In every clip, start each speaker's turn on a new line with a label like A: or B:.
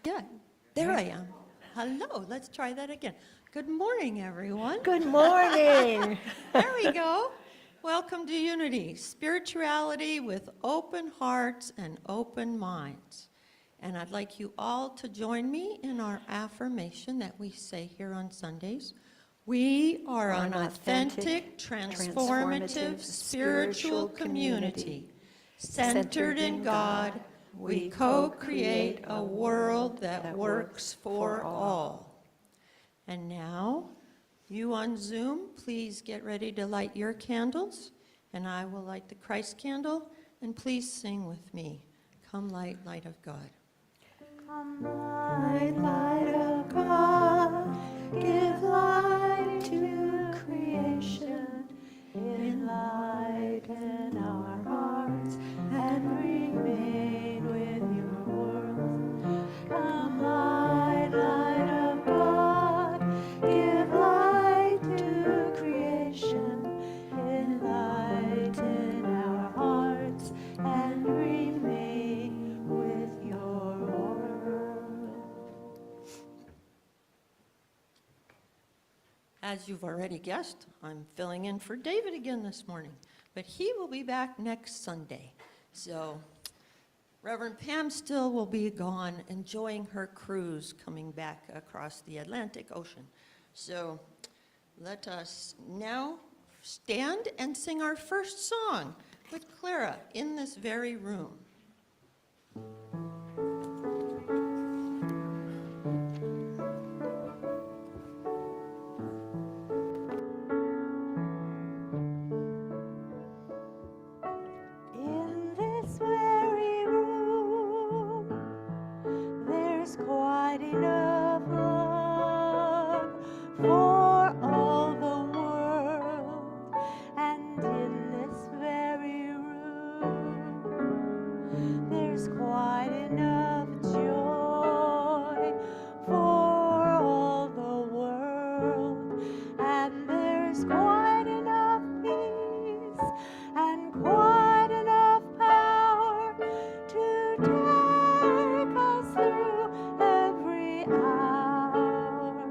A: Yeah, there I am. Hello, let's try that again. Good morning, everyone.
B: Good morning.
A: There we go. Welcome to Unity, spirituality with open hearts and open minds. And I'd like you all to join me in our affirmation that we say here on Sundays. We are an authentic, transformative, spiritual community. Centered in God, we co-create a world that works for all. And now, you on Zoom, please get ready to light your candles, and I will light the Christ candle, and please sing with me. Come light, light of God.
B: Come light, light of God, give light to creation, enlighten our hearts and remain with your world. Come light, light of God, give light to creation, enlighten our hearts and remain with your world.
A: As you've already guessed, I'm filling in for David again this morning, but he will be back next Sunday. So Reverend Pam Still will be gone, enjoying her cruise coming back across the Atlantic Ocean. So let us now stand and sing our first song with Clara in this very room.
B: In this very room, there's quite enough love for all the world. And in this very room, there's quite enough joy for all the world. And there's quite enough peace and quite enough power to take us through every hour.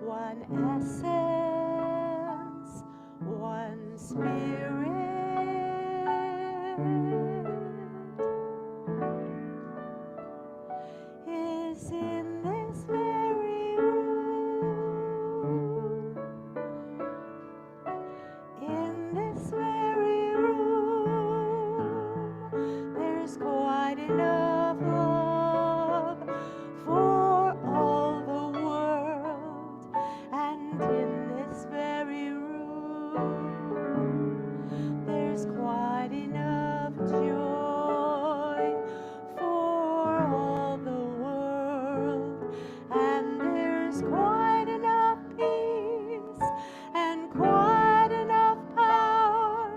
B: One essence, one spirit is in this very room. In this very room, there's quite enough love for all the world. And in this very room, there's quite enough joy for all the world. And there's quite enough peace and quite enough power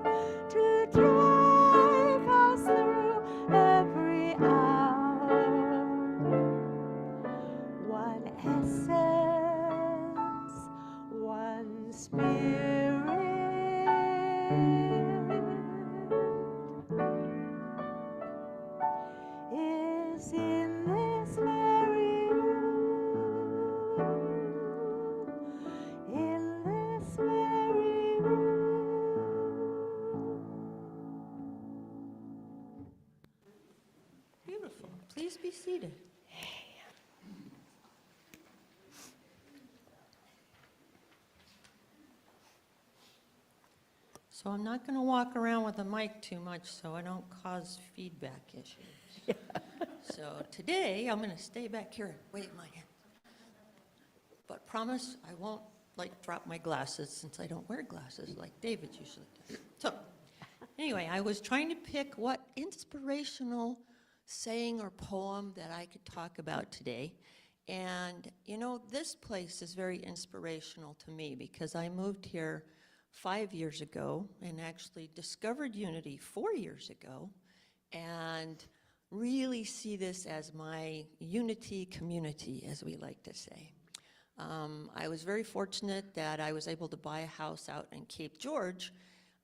B: to take us through every hour. One essence, one spirit is in this very room. In this very room.
A: Beautiful. Please be seated. So I'm not going to walk around with a mic too much so I don't cause feedback issues. So today I'm going to stay back here and wave my hand. But promise I won't drop my glasses since I don't wear glasses like David usually does. So anyway, I was trying to pick what inspirational saying or poem that I could talk about today. And you know, this place is very inspirational to me because I moved here 5 years ago and actually discovered Unity 4 years ago and really see this as my Unity community, as we like to say. I was very fortunate that I was able to buy a house out in Cape George,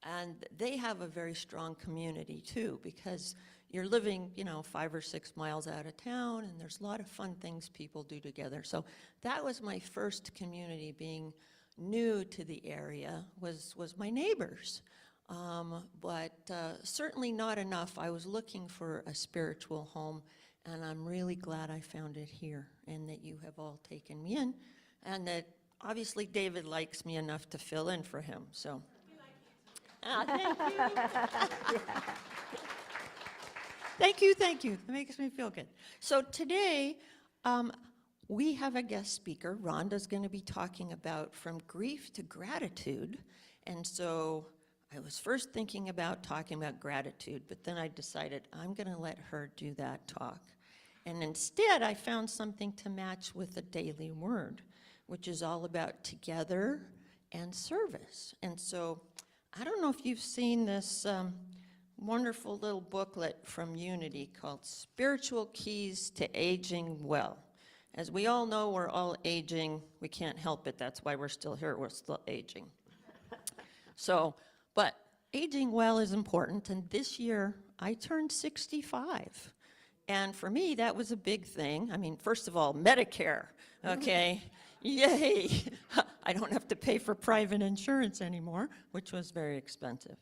A: and they have a very strong community too, because you're living, 5 or 6 miles out of town, and there's a lot of fun things people do together. So that was my first community, being new to the area, was my neighbors. But certainly not enough. I was looking for a spiritual home, and I'm really glad I found it here, and that you have all taken me in, and that obviously David likes me enough to fill in for him, so. Thank you. Thank you. That makes me feel good. So today, we have a guest speaker. Rhonda's going to be talking about from grief to gratitude. And so I was first thinking about talking about gratitude, but then I decided I'm going to let her do that talk. And instead, I found something to match with the daily word, which is all about together and service. And so I don't know if you've seen this wonderful little booklet from Unity called Spiritual Keys to Aging Well. As we all know, we're all aging. We can't help it. That's why we're still here. We're still aging. So, but aging well is important. And this year, I turned 65. And for me, that was a big thing. I mean, first of all, Medicare, okay? Yay! I don't have to pay for private insurance anymore, which was very expensive.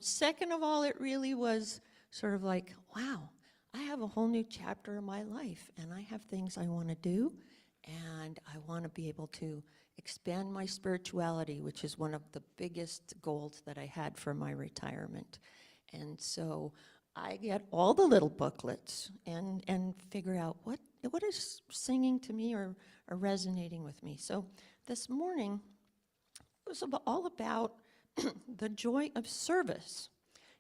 A: Second of all, it really was sort of like, wow, I have a whole new chapter in my life, and I have things I want to do, and I want to be able to expand my spirituality, which is one of the biggest goals that I had for my retirement. And so I get all the little booklets and figure out what is singing to me or resonating with me. So this morning, it was all about the joy of service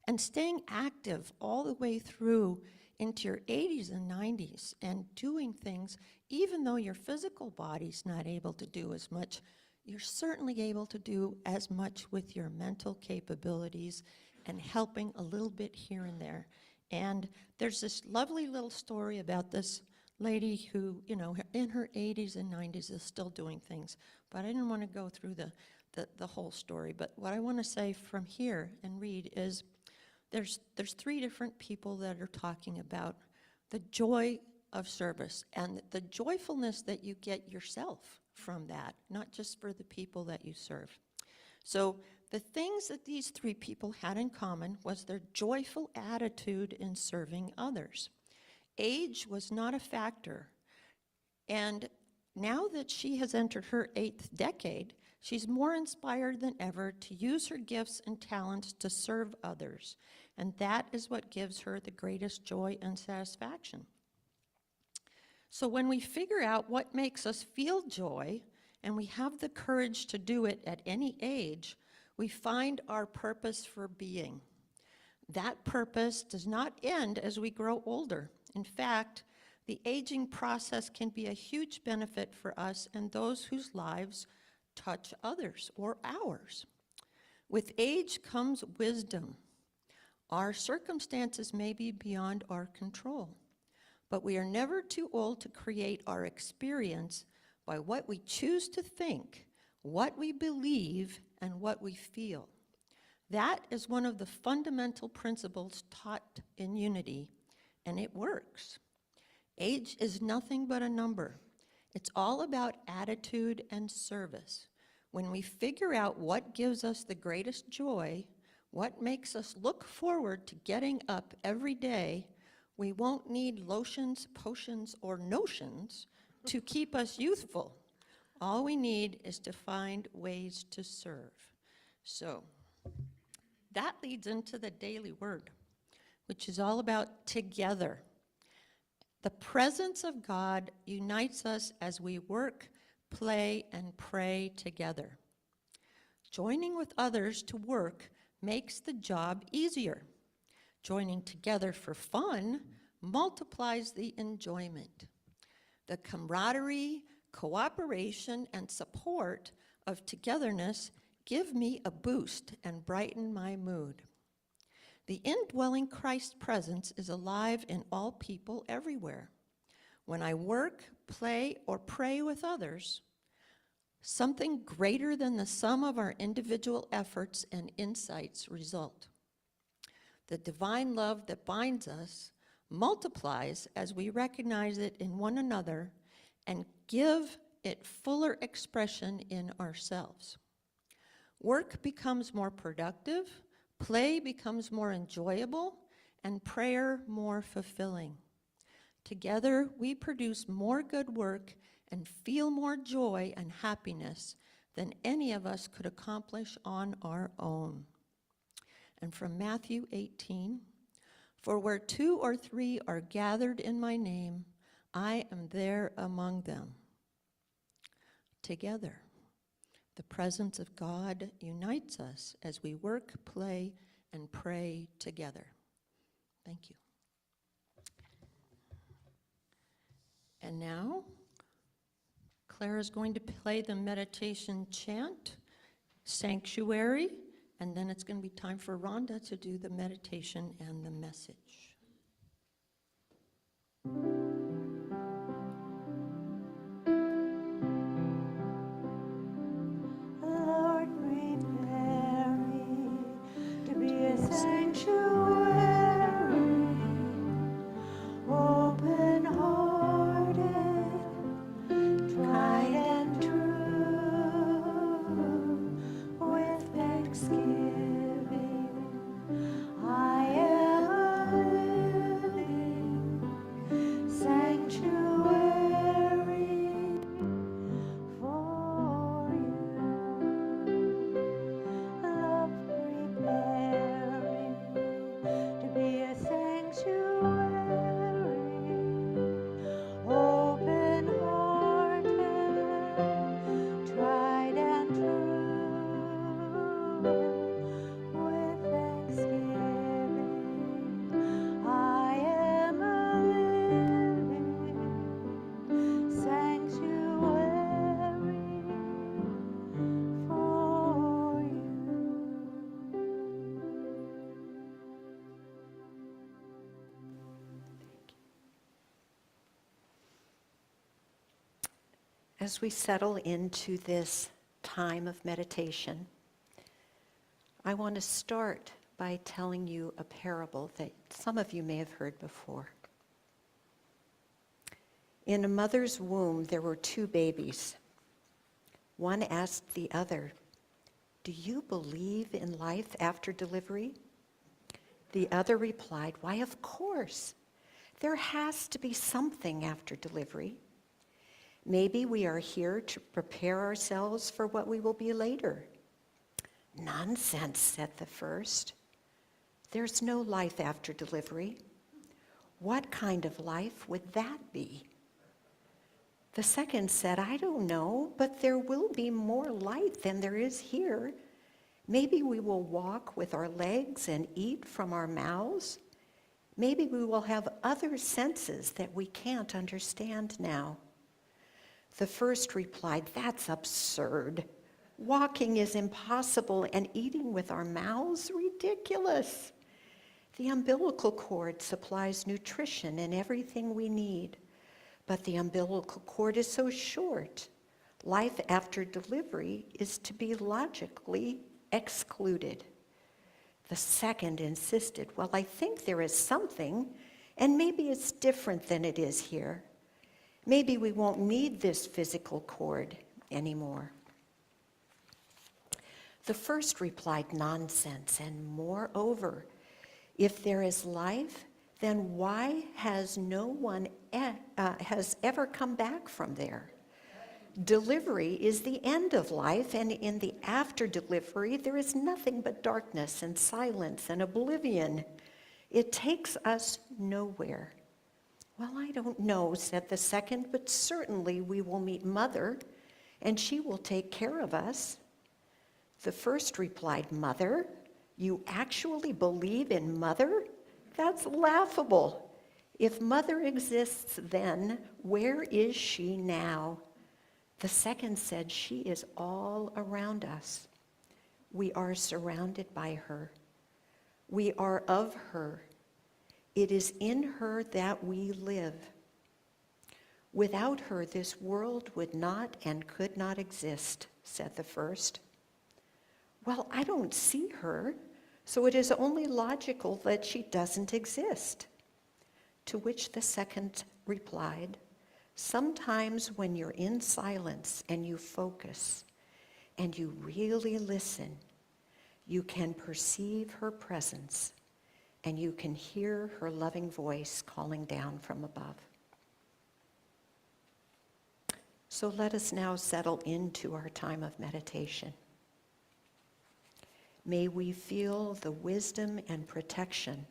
A: and staying active all the way through into your 80s and 90s and doing things, even though your physical body's not able to do as much, you're certainly able to do as much with your mental capabilities and helping a little bit here and there. And there's this lovely little story about this lady who, in her 80s and 90s is still doing things. But I didn't want to go through the whole story. But what I want to say from here and read is there's 3 different people that are talking about the joy of service and the joyfulness that you get yourself from that, not just for the people that you serve. So the things that these 3 people had in common was their joyful attitude in serving others. Age was not a factor. And now that she has entered her 8th decade, she's more inspired than ever to use her gifts and talents to serve others. And that is what gives her the greatest joy and satisfaction. So when we figure out what makes us feel joy, and we have the courage to do it at any age, we find our purpose for being. That purpose does not end as we grow older. In fact, the aging process can be a huge benefit for us and those whose lives touch others or ours. With age comes wisdom. Our circumstances may be beyond our control, but we are never too old to create our experience by what we choose to think, what we believe, and what we feel. That is one of the fundamental principles taught in Unity, and it works. Age is nothing but a number. It's all about attitude and service. When we figure out what gives us the greatest joy, what makes us look forward to getting up every day, we won't need lotions, potions, or notions to keep us youthful. All we need is to find ways to serve. So that leads into the daily word, which is all about together. The presence of God unites us as we work, play, and pray together. Joining with others to work makes the job easier. Joining together for fun multiplies the enjoyment. The camaraderie, cooperation, and support of togetherness give me a boost and brighten my mood. The indwelling Christ presence is alive in all people everywhere. When I work, play, or pray with others, something greater than the sum of our individual efforts and insights result. The divine love that binds us multiplies as we recognize it in one another and give it fuller expression in ourselves. Work becomes more productive, play becomes more enjoyable, and prayer more fulfilling. Together, we produce more good work and feel more joy and happiness than any of us could accomplish on our own. And from Matthew 18, for where 2 or 3 are gathered in my name, I am there among them. Together, the presence of God unites us as we work, play, and pray together. Thank you. And now, Claire is going to play the meditation chant, Sanctuary, and then it's going to be time for Rhonda to do the meditation and the message.
B: Lord, prepare me to be a sanctuary, open-hearted, tried and true, with thanksgiving. I am a living sanctuary for you. Love, prepare me to be a sanctuary, open-hearted, tried and true, with thanksgiving. I am a living sanctuary for you.
C: As we settle into this time of meditation, I want to start by telling you a parable that some of you may have heard before. In a mother's womb, there were 2 babies. One asked the other, "Do you believe in life after delivery?" The other replied, "Why, of course. There has to be something after delivery. Maybe we are here to prepare ourselves for what we will be later." "Nonsense," said the first. "There's no life after delivery. What kind of life would that be?" The second said, "I don't know, but there will be more light than there is here. Maybe we will walk with our legs and eat from our mouths. Maybe we will have other senses that we can't understand now." The first replied, "That's absurd. Walking is impossible, and eating with our mouths, ridiculous. The umbilical cord supplies nutrition and everything we need, but the umbilical cord is so short. Life after delivery is to be logically excluded." The second insisted, "Well, I think there is something, and maybe it's different than it is here. Maybe we won't need this physical cord anymore." The first replied, "Nonsense, and moreover, if there is life, then why has no one has ever come back from there? Delivery is the end of life, and in the after delivery, there is nothing but darkness and silence and oblivion. It takes us nowhere." "Well, I don't know," said the second, "but certainly we will meet Mother, and she will take care of us." The first replied, "Mother? You actually believe in Mother? That's laughable. If Mother exists then, where is she now?" The second said, "She is all around us. We are surrounded by her. We are of her. It is in her that we live. Without her, this world would not and could not exist," said the first. "Well, I don't see her, So it is only logical that she doesn't exist. To which the second replied, sometimes when you're in silence and you focus and you really listen, you can perceive her presence and you can hear her loving voice calling down from above. So let us now settle into our time of meditation. May we feel the wisdom and protection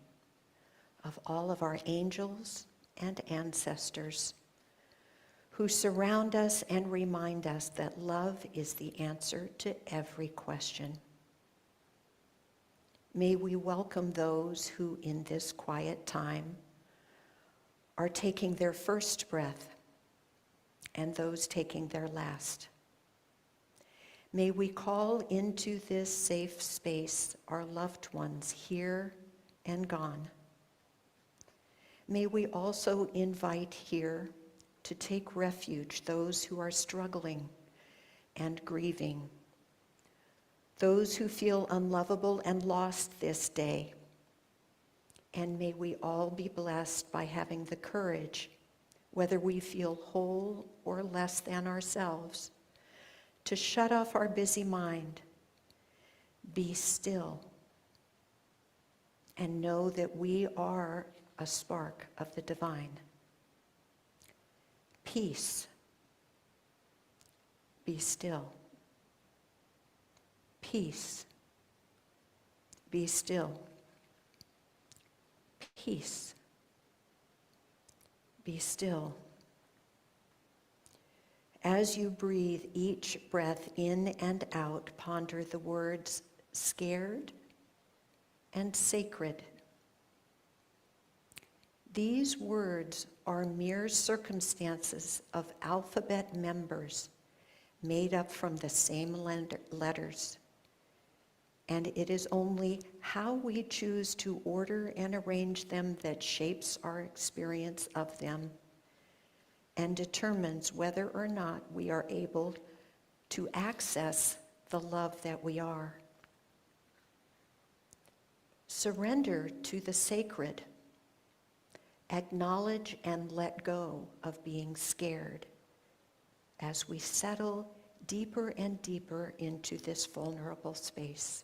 C: of all of our angels and ancestors who surround us and remind us that love is the answer to every question. May we welcome those who in this quiet time are taking their first breath and those taking their last. May we call into this safe space our loved ones here and gone. May we also invite here to take refuge those who are struggling and grieving, those who feel unlovable and lost this day. And may we all be blessed by having the courage, whether we feel whole or less than ourselves, to shut off our busy mind, be still, and know that we are a spark of the divine. Peace. Be still. Peace. Be still. Peace. Be still. As you breathe each breath in and out, ponder the words scared and sacred. These words are mere circumstances of alphabet members made up from the same letters. And it is only how we choose to order and arrange them that shapes our experience of them and determines whether or not we are able to access the love that we are. Surrender to the sacred. Acknowledge and let go of being scared as we settle deeper and deeper into this vulnerable space.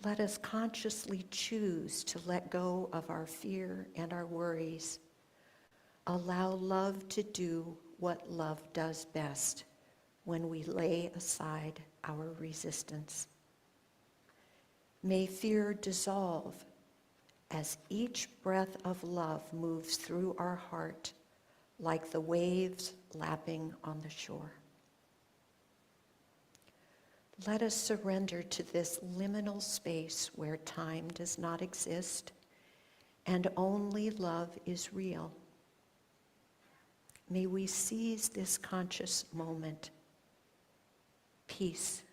C: Let us consciously choose to let go of our fear and our worries. Allow love to do what love does best when we lay aside our resistance. May fear dissolve as each breath of love moves through our heart like the waves lapping on the shore. Let us surrender to this liminal space where time does not exist and only love is real. May we seize this conscious moment. Peace,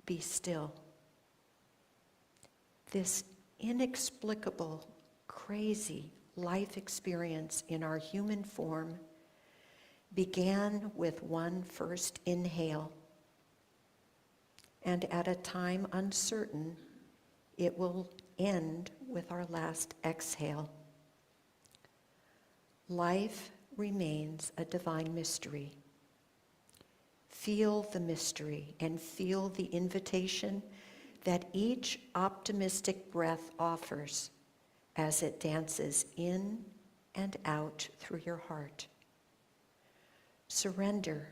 C: be still. This inexplicable, crazy life experience in our human form began with one first inhale, and at a time uncertain, it will end with our last exhale. Life remains a divine mystery. Feel the mystery and feel the invitation that each optimistic breath offers as it dances in and out through your heart. Surrender.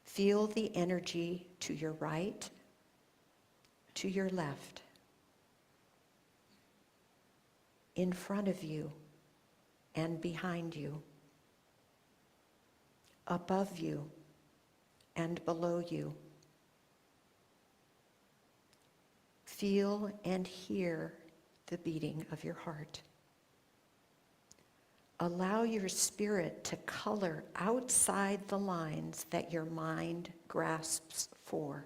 C: Feel the energy to your right, to your left, in front of you and behind you, above you and below you. Feel and hear the beating of your heart. Allow your spirit to color outside the lines that your mind grasps for.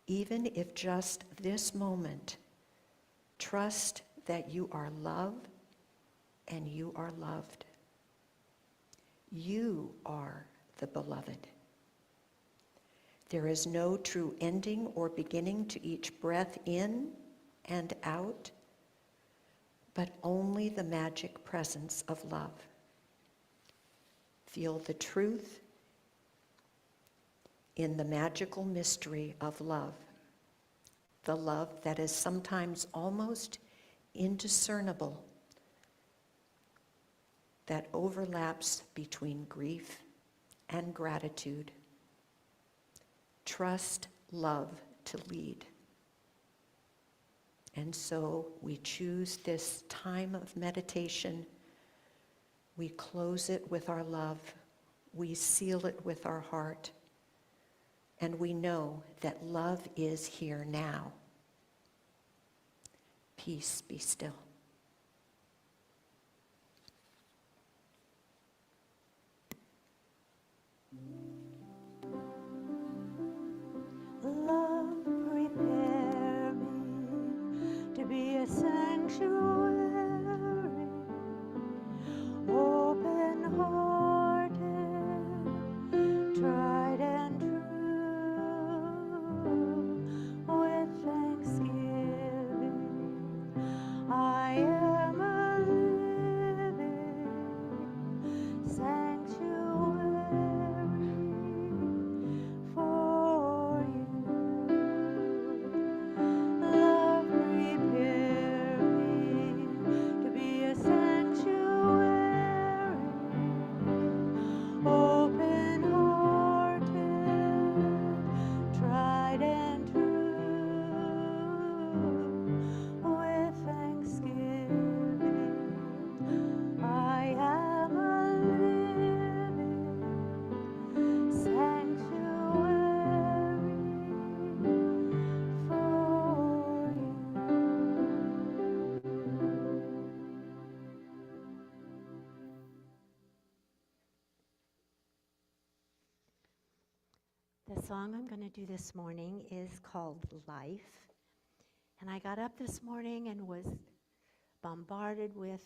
C: Even if just this moment, trust that you are loved and you are loved. You are the beloved. There is no true ending or beginning to each breath in and out, but only the magic presence of love. Feel the truth in the magical mystery of love, the love that is sometimes almost indiscernible, that overlaps between grief and gratitude. Trust love to lead. And so we choose this time of meditation. We close it with our love. We seal it with our heart. And we know that love is here now. Peace be still.
B: Love, prepare me to be a sanctuary, open-hearted, tried and true, with thanksgiving. I am a living sanctuary for you. Love, prepare me to be a sanctuary, open-hearted, tried and true, with thanksgiving. I am a living sanctuary for you. The song I'm going to do this morning is called Life. And I got up this morning and was bombarded with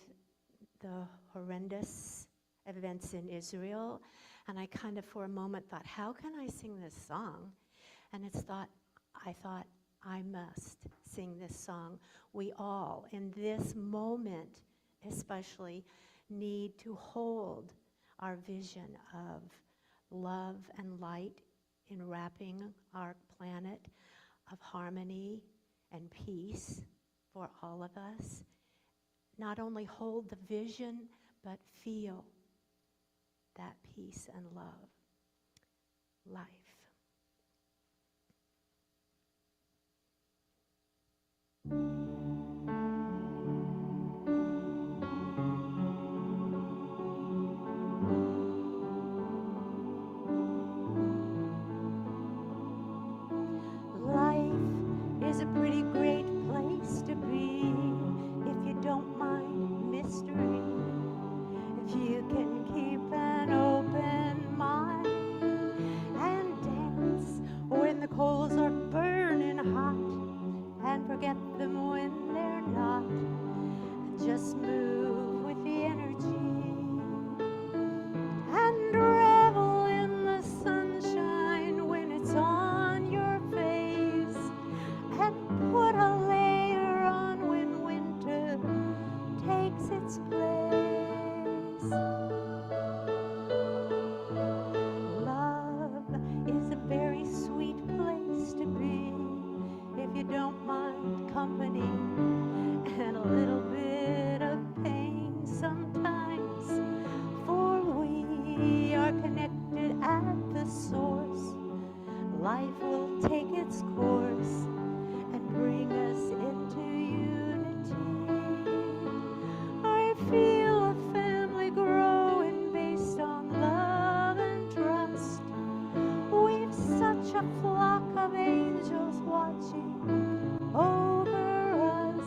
B: the horrendous events in Israel. And I kind of, for a moment, thought, how can I sing this song? And I thought, I must sing this song. We all, in this moment especially, need to hold our vision of love and light enwrapping our planet, of harmony and peace for all of us. Not only hold the vision, but feel that peace and love. Life. Life is a pretty great place to be if you don't mind mystery. If you can keep an open mind and dance when the coals are burning hot and forget them when they're not, and just move with the energy and revel in the sunshine when it's on your face, and put a layer on when winter takes its place. Love is a very sweet place to be if you don't mind company and a little bit of pain sometimes, for we are connected at the source. Life will take its course and bring us into unity. I feel a family growing based on love and trust. We've such a flock of angels watching over us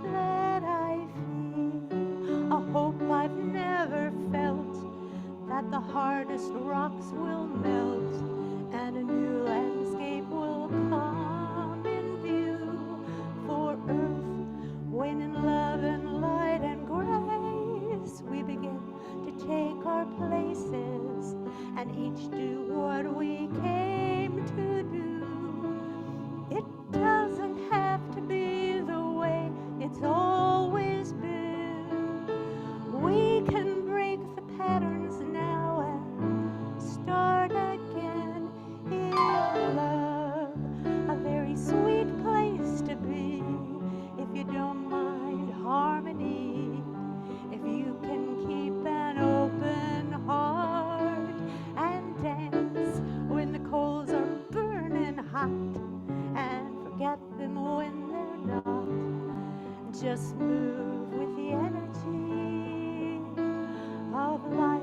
B: that I feel a hope I've never felt, that the hardest rocks will melt and a new landscape will come in view. For earth, when in love and light and grace we begin to take our places and each do what we came to just move with the energy of life.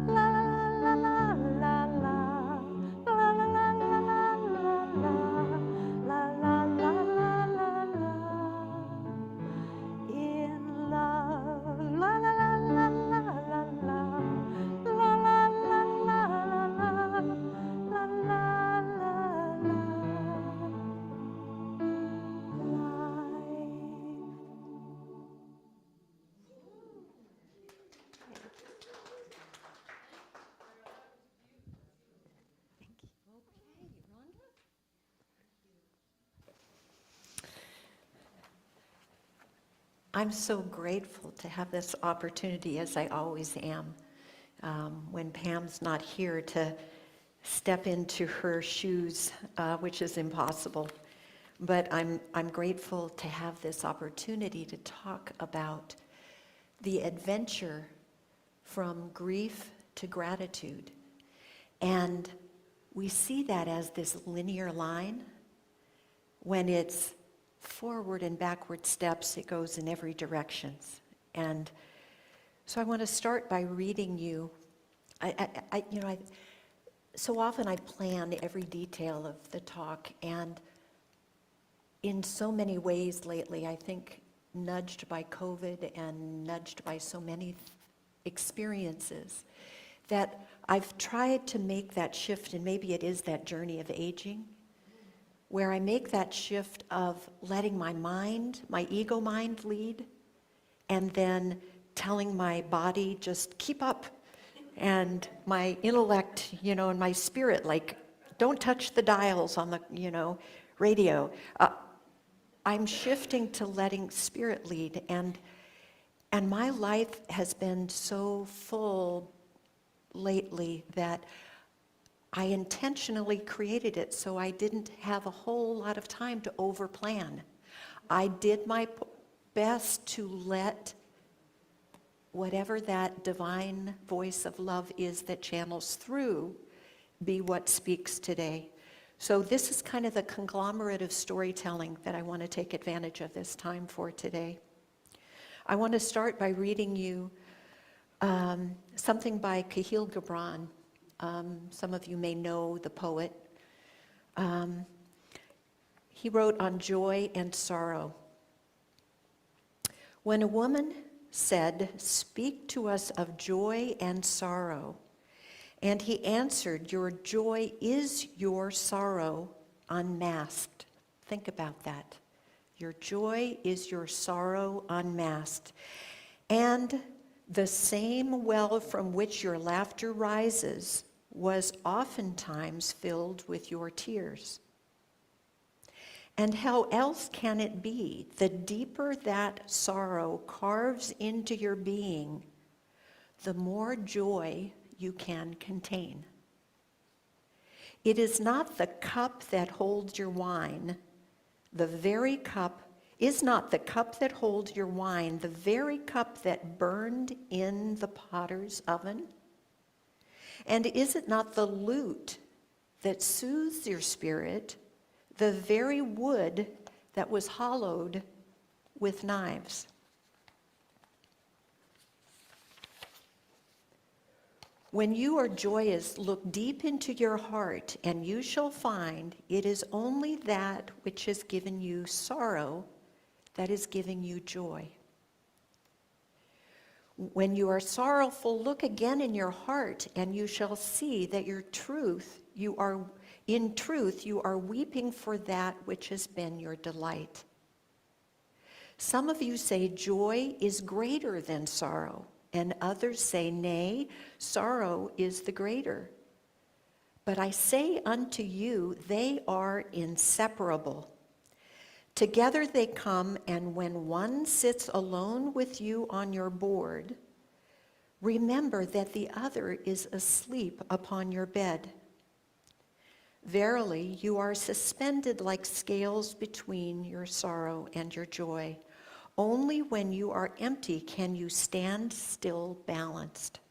B: La la la la la la la la la la la la la la la la in love. La la la la la la la la la la la la la la
C: I'm so grateful to have this opportunity, as I always am, when Pam's not here, to step into her shoes, which is impossible. But I'm grateful to have this opportunity to talk about the adventure from grief to gratitude. And we see that as this linear line. When it's forward and backward steps, it goes in every direction. And so I want to start by reading you. So often I plan every detail of the talk, and in so many ways lately, I think nudged by COVID and nudged by so many experiences, that I've tried to make that shift, and maybe it is that journey of aging, where I make that shift of letting my mind, my ego mind lead, and then telling my body, just keep up, and my intellect, and my spirit, like, don't touch the dials on the, radio. I'm shifting to letting spirit lead, and my life has been so full lately that I intentionally created it so I didn't have a whole lot of time to overplan. I did my best to let whatever that divine voice of love is that channels through be what speaks today. So this is kind of the conglomerate of storytelling that I want to take advantage of this time for today. I want to start by reading you something by Kahlil Gibran. Some of you may know the poet. He wrote on joy and sorrow. When a woman said, "Speak to us of joy and sorrow," and he answered, "Your joy is your sorrow unmasked." Think about that. Your joy is your sorrow unmasked. And the same well from which your laughter rises was oftentimes filled with your tears. And how else can it be? The deeper that sorrow carves into your being, the more joy you can contain. It is not the cup that holds your wine, the very cup is not the cup that holds your wine, the very cup that burned in the potter's oven? And is it not the lute that soothes your spirit, the very wood that was hollowed with knives? When you are joyous, look deep into your heart, and you shall find it is only that which has given you sorrow that is giving you joy. When you are sorrowful, look again in your heart, and you shall see that in truth you are weeping for that which has been your delight. Some of you say joy is greater than sorrow, and others say, nay, sorrow is the greater. But I say unto you, they are inseparable. Together they come, and when one sits alone with you on your board, remember that the other is asleep upon your bed. Verily, you are suspended like scales between your sorrow and your joy. Only when you are empty can you stand still balanced.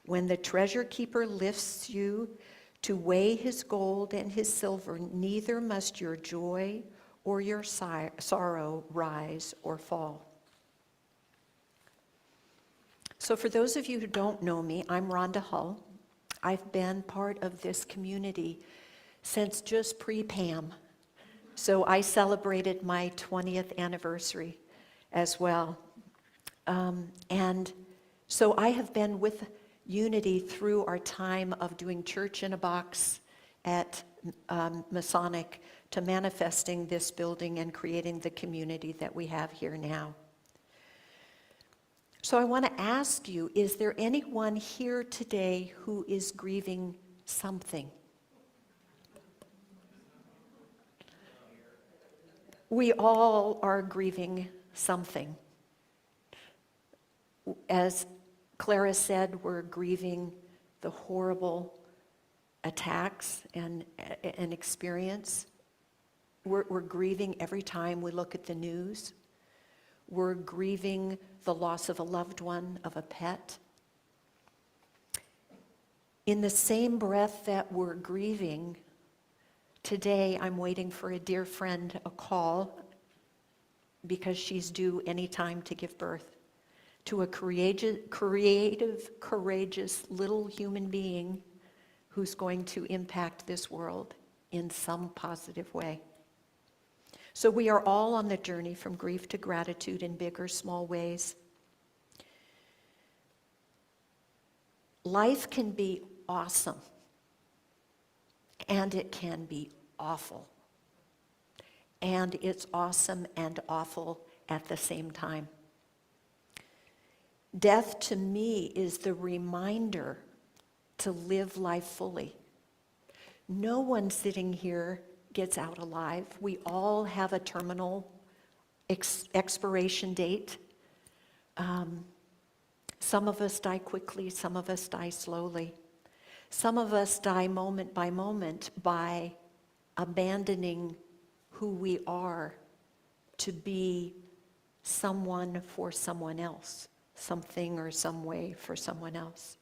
C: When the treasure keeper lifts you to weigh his gold and his silver, neither must your joy or your sorrow rise or fall. So for those of you who don't know me, I'm Rhonda Hull. I've been part of this community since just pre-Pam. So I celebrated my 20th anniversary as well. And so I have been with Unity through our time of doing church in a box at Masonic to manifesting this building and creating the community that we have here now. So I want to ask you, is there anyone here today who is grieving something? We all are grieving something. As Clara said, we're grieving the horrible attacks and experience. We're grieving every time we look at the news. We're grieving the loss of a loved one, of a pet. In the same breath that we're grieving, today I'm waiting for a dear friend a call because she's due any time to give birth to a creative, courageous little human being who's going to impact this world in some positive way. So we are all on the journey from grief to gratitude in big or small ways. Life can be awesome, and it can be awful. And it's awesome and awful at the same time. Death to me is the reminder to live life fully. No one sitting here gets out alive. We all have a terminal expiration date. Some of us die quickly, some of us die slowly. Some of us die moment by moment by abandoning who we are to be someone for someone else, something or some way for someone else.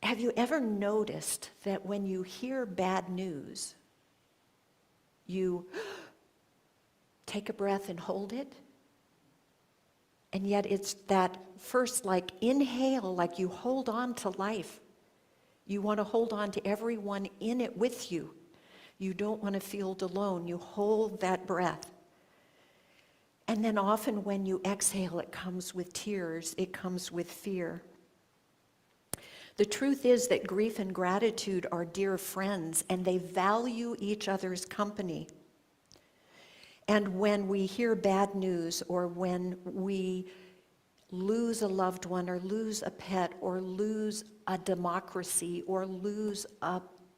C: Have you ever noticed that when you hear bad news, you take a breath and hold it? And yet it's that first inhale, like you hold on to life. You want to hold on to everyone in it with you. You don't want to feel alone. You hold that breath. And then often when you exhale, it comes with tears. It comes with fear. The truth is that grief and gratitude are dear friends, and they value each other's company. And when we hear bad news, or when we lose a loved one, or lose a pet, or lose a democracy, or lose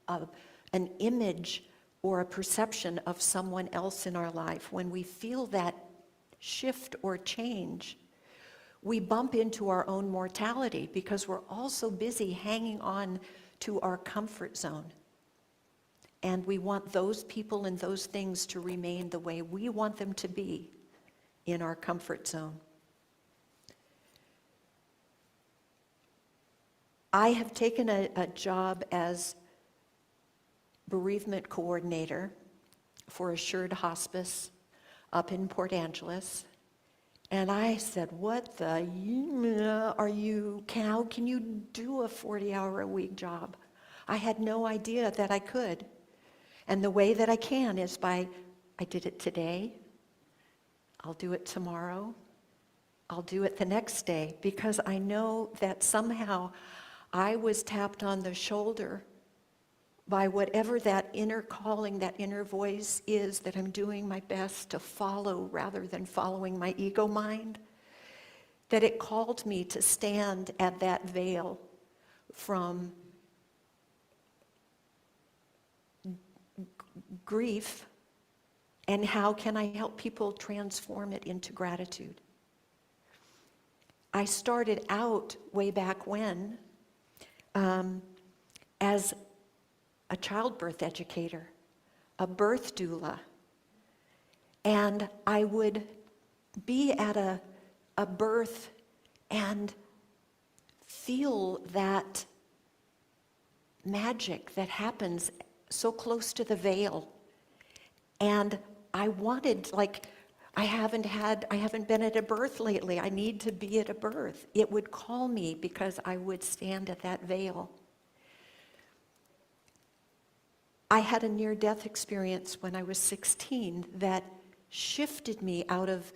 C: an image or a perception of someone else in our life, when we feel that shift or change, we bump into our own mortality because we're all so busy hanging on to our comfort zone. And we want those people and those things to remain the way we want them to be in our comfort zone. I have taken a job as bereavement coordinator for Assured Hospice up in Port Angeles. And I said, what the are you, how can you do a 40-hour-a-week job? I had no idea that I could. And the way that I can is I did it today, I'll do it tomorrow, I'll do it the next day, because I know that somehow I was tapped on the shoulder by whatever that inner calling, that inner voice is that I'm doing my best to follow rather than following my ego mind, that it called me to stand at that veil from grief, and how can I help people transform it into gratitude. I started out way back when as a childbirth educator, a birth doula, and I would be at a birth and feel that magic that happens so close to the veil. And I wanted, like, I haven't been at a birth lately. I need to be at a birth. It would call me because I would stand at that veil. I had a near-death experience when I was 16 that shifted me out of,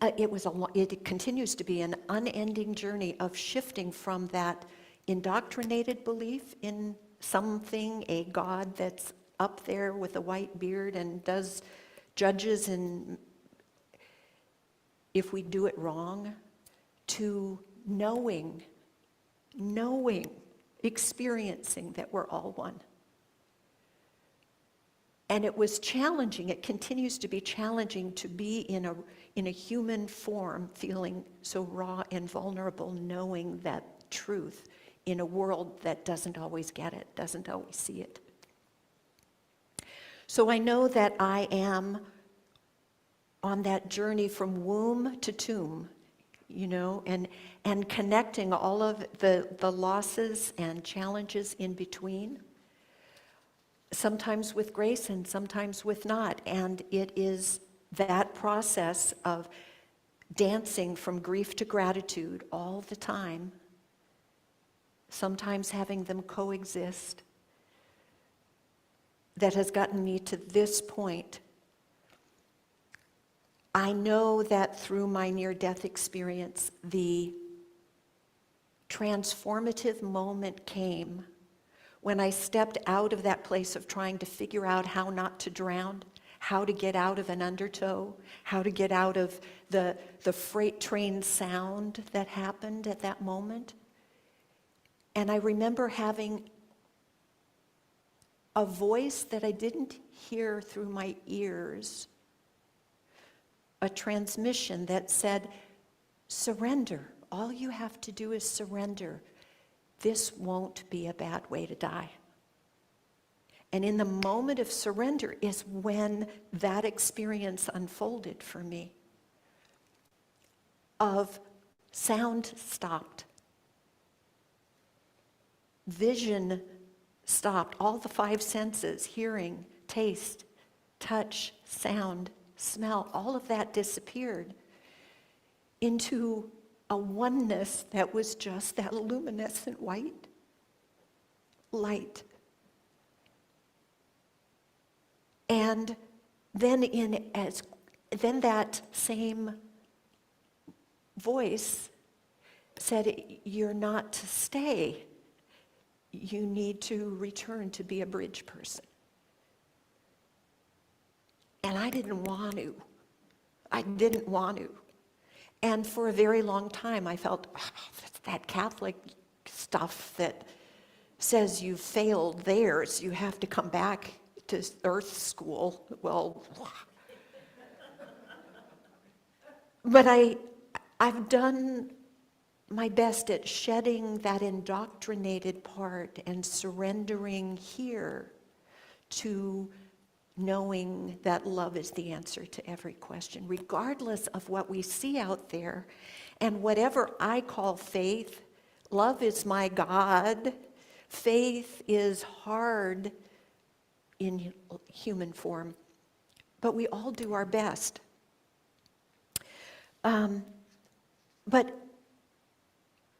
C: it continues to be an unending journey of shifting from that indoctrinated belief in something, a God that's up there with a white beard and does judges and if we do it wrong, to knowing, experiencing that we're all one. And it was challenging, it continues to be challenging to be in a human form, feeling so raw and vulnerable, knowing that truth in a world that doesn't always get it, doesn't always see it. So I know that I am on that journey from womb to tomb, and connecting all of the losses and challenges in between, sometimes with grace and sometimes with not. And it is that process of dancing from grief to gratitude all the time, sometimes having them coexist, that has gotten me to this point. I know that through my near-death experience, the transformative moment came when I stepped out of that place of trying to figure out how not to drown, how to get out of an undertow, how to get out of the freight train sound that happened at that moment. And I remember having a voice that I didn't hear through my ears, a transmission that said, surrender. All you have to do is surrender. This won't be a bad way to die. And in the moment of surrender is when that experience unfolded for me. Of sound stopped. Vision stopped. All the five senses, hearing, taste, touch, sound, smell, all of that disappeared into a oneness that was just that luminescent white light. And then then that same voice said, you're not to stay. You need to return to be a bridge person. And I didn't want to. And for a very long time, I felt, that's that Catholic stuff that says you failed theirs, you have to come back to earth school. Well, but I've done my best at shedding that indoctrinated part and surrendering here to knowing that love is the answer to every question, regardless of what we see out there. And whatever I call faith, love is my God. Faith is hard in human form, but we all do our best. But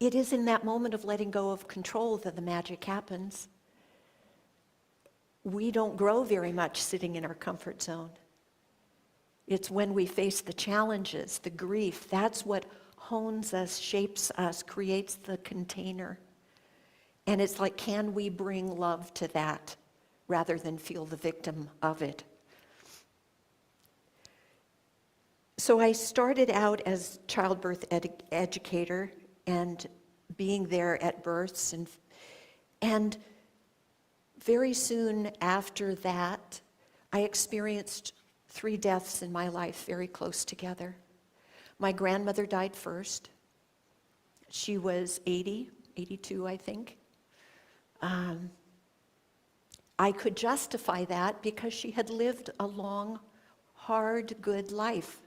C: it is in that moment of letting go of control that the magic happens. We don't grow very much sitting in our comfort zone. It's when we face the challenges, the grief, that's what hones us, shapes us, creates the container. And it's like, can we bring love to that rather than feel the victim of it? So I started out as childbirth educator and being there at births, and very soon after that, I experienced 3 deaths in my life very close together. My grandmother died first. She was 82, I think. I could justify that because she had lived a long, hard, good life,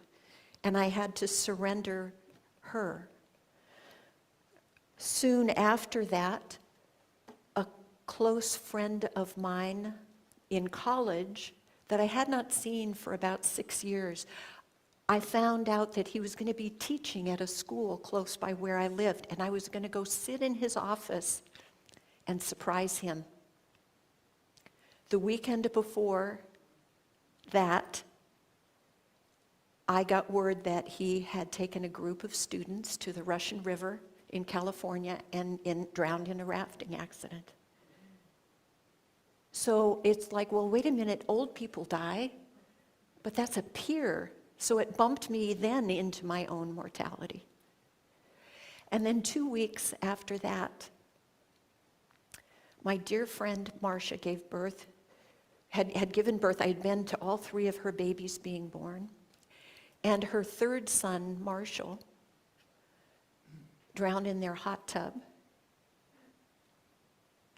C: and I had to surrender her. Soon after that, close friend of mine in college that I had not seen for about 6 years. I found out that he was going to be teaching at a school close by where I lived, and I was going to go sit in his office and surprise him. The weekend before that, I got word that he had taken a group of students to the Russian River in California and drowned in a rafting accident. So it's like, well, wait a minute, old people die, but that's a peer. So it bumped me then into my own mortality. And then 2 weeks after that, my dear friend Marcia gave birth, had given birth. I had been to all 3 of her babies being born. And her third son, Marshall, drowned in their hot tub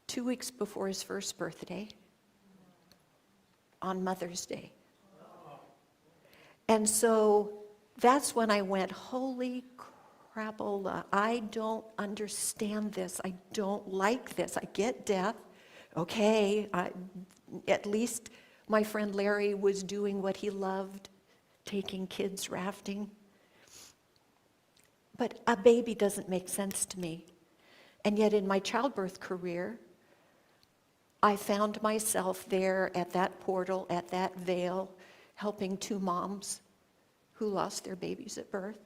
C: 2 weeks before his first birthday on Mother's Day. And so that's when I went, holy crapola, I don't understand this. I don't like this. I get death. Okay, at least my friend Larry was doing what he loved, taking kids rafting. But a baby doesn't make sense to me. And yet in my childbirth career, I found myself there at that portal, at that veil, helping 2 moms who lost their babies at birth.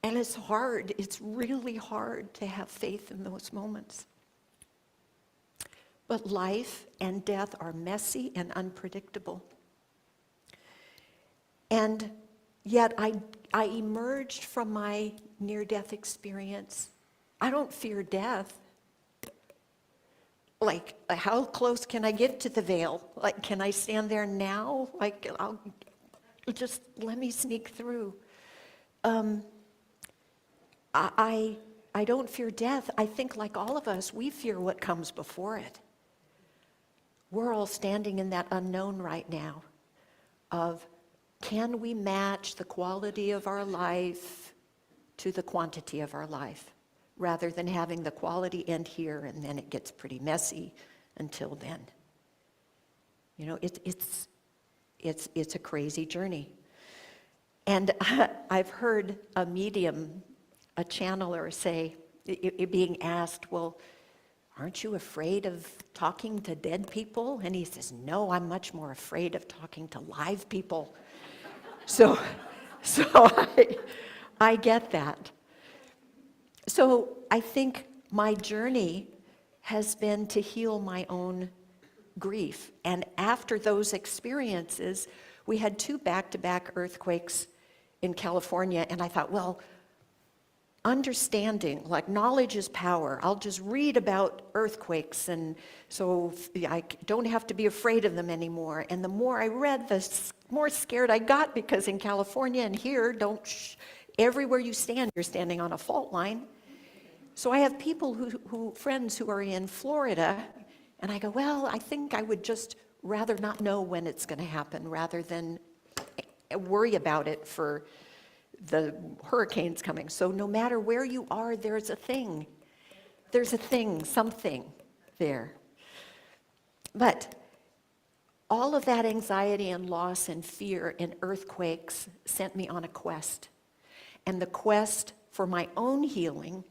C: And it's hard, it's really hard to have faith in those moments. But life and death are messy and unpredictable. And yet I emerged from my near-death experience. I don't fear death. Like, how close can I get to the veil? Like, can I stand there now? Like, I'll just let me sneak through. I don't fear death. I think, like all of us, we fear what comes before it. We're all standing in that unknown right now of, can we match the quality of our life to the quantity of our life, rather than having the quality end here and then it gets pretty messy until then. You know, it's a crazy journey. And I've heard a medium, a channeler say, being asked, well, aren't you afraid of talking to dead people? And he says, no, I'm much more afraid of talking to live people. So I get that. So I think my journey has been to heal my own grief. And after those experiences, we had 2 back-to-back earthquakes in California, and I thought, well, understanding, like knowledge is power. I'll just read about earthquakes, and so I don't have to be afraid of them anymore. And the more I read, the more scared I got, because in California and here, everywhere you stand, you're standing on a fault line. So I have people friends who are in Florida, and I go, well, I think I would just rather not know when it's going to happen, rather than worry about it for the hurricanes coming. So no matter where you are, there's a thing. There's a thing, something there. But all of that anxiety and loss and fear and earthquakes sent me on a quest. And the quest for my own healing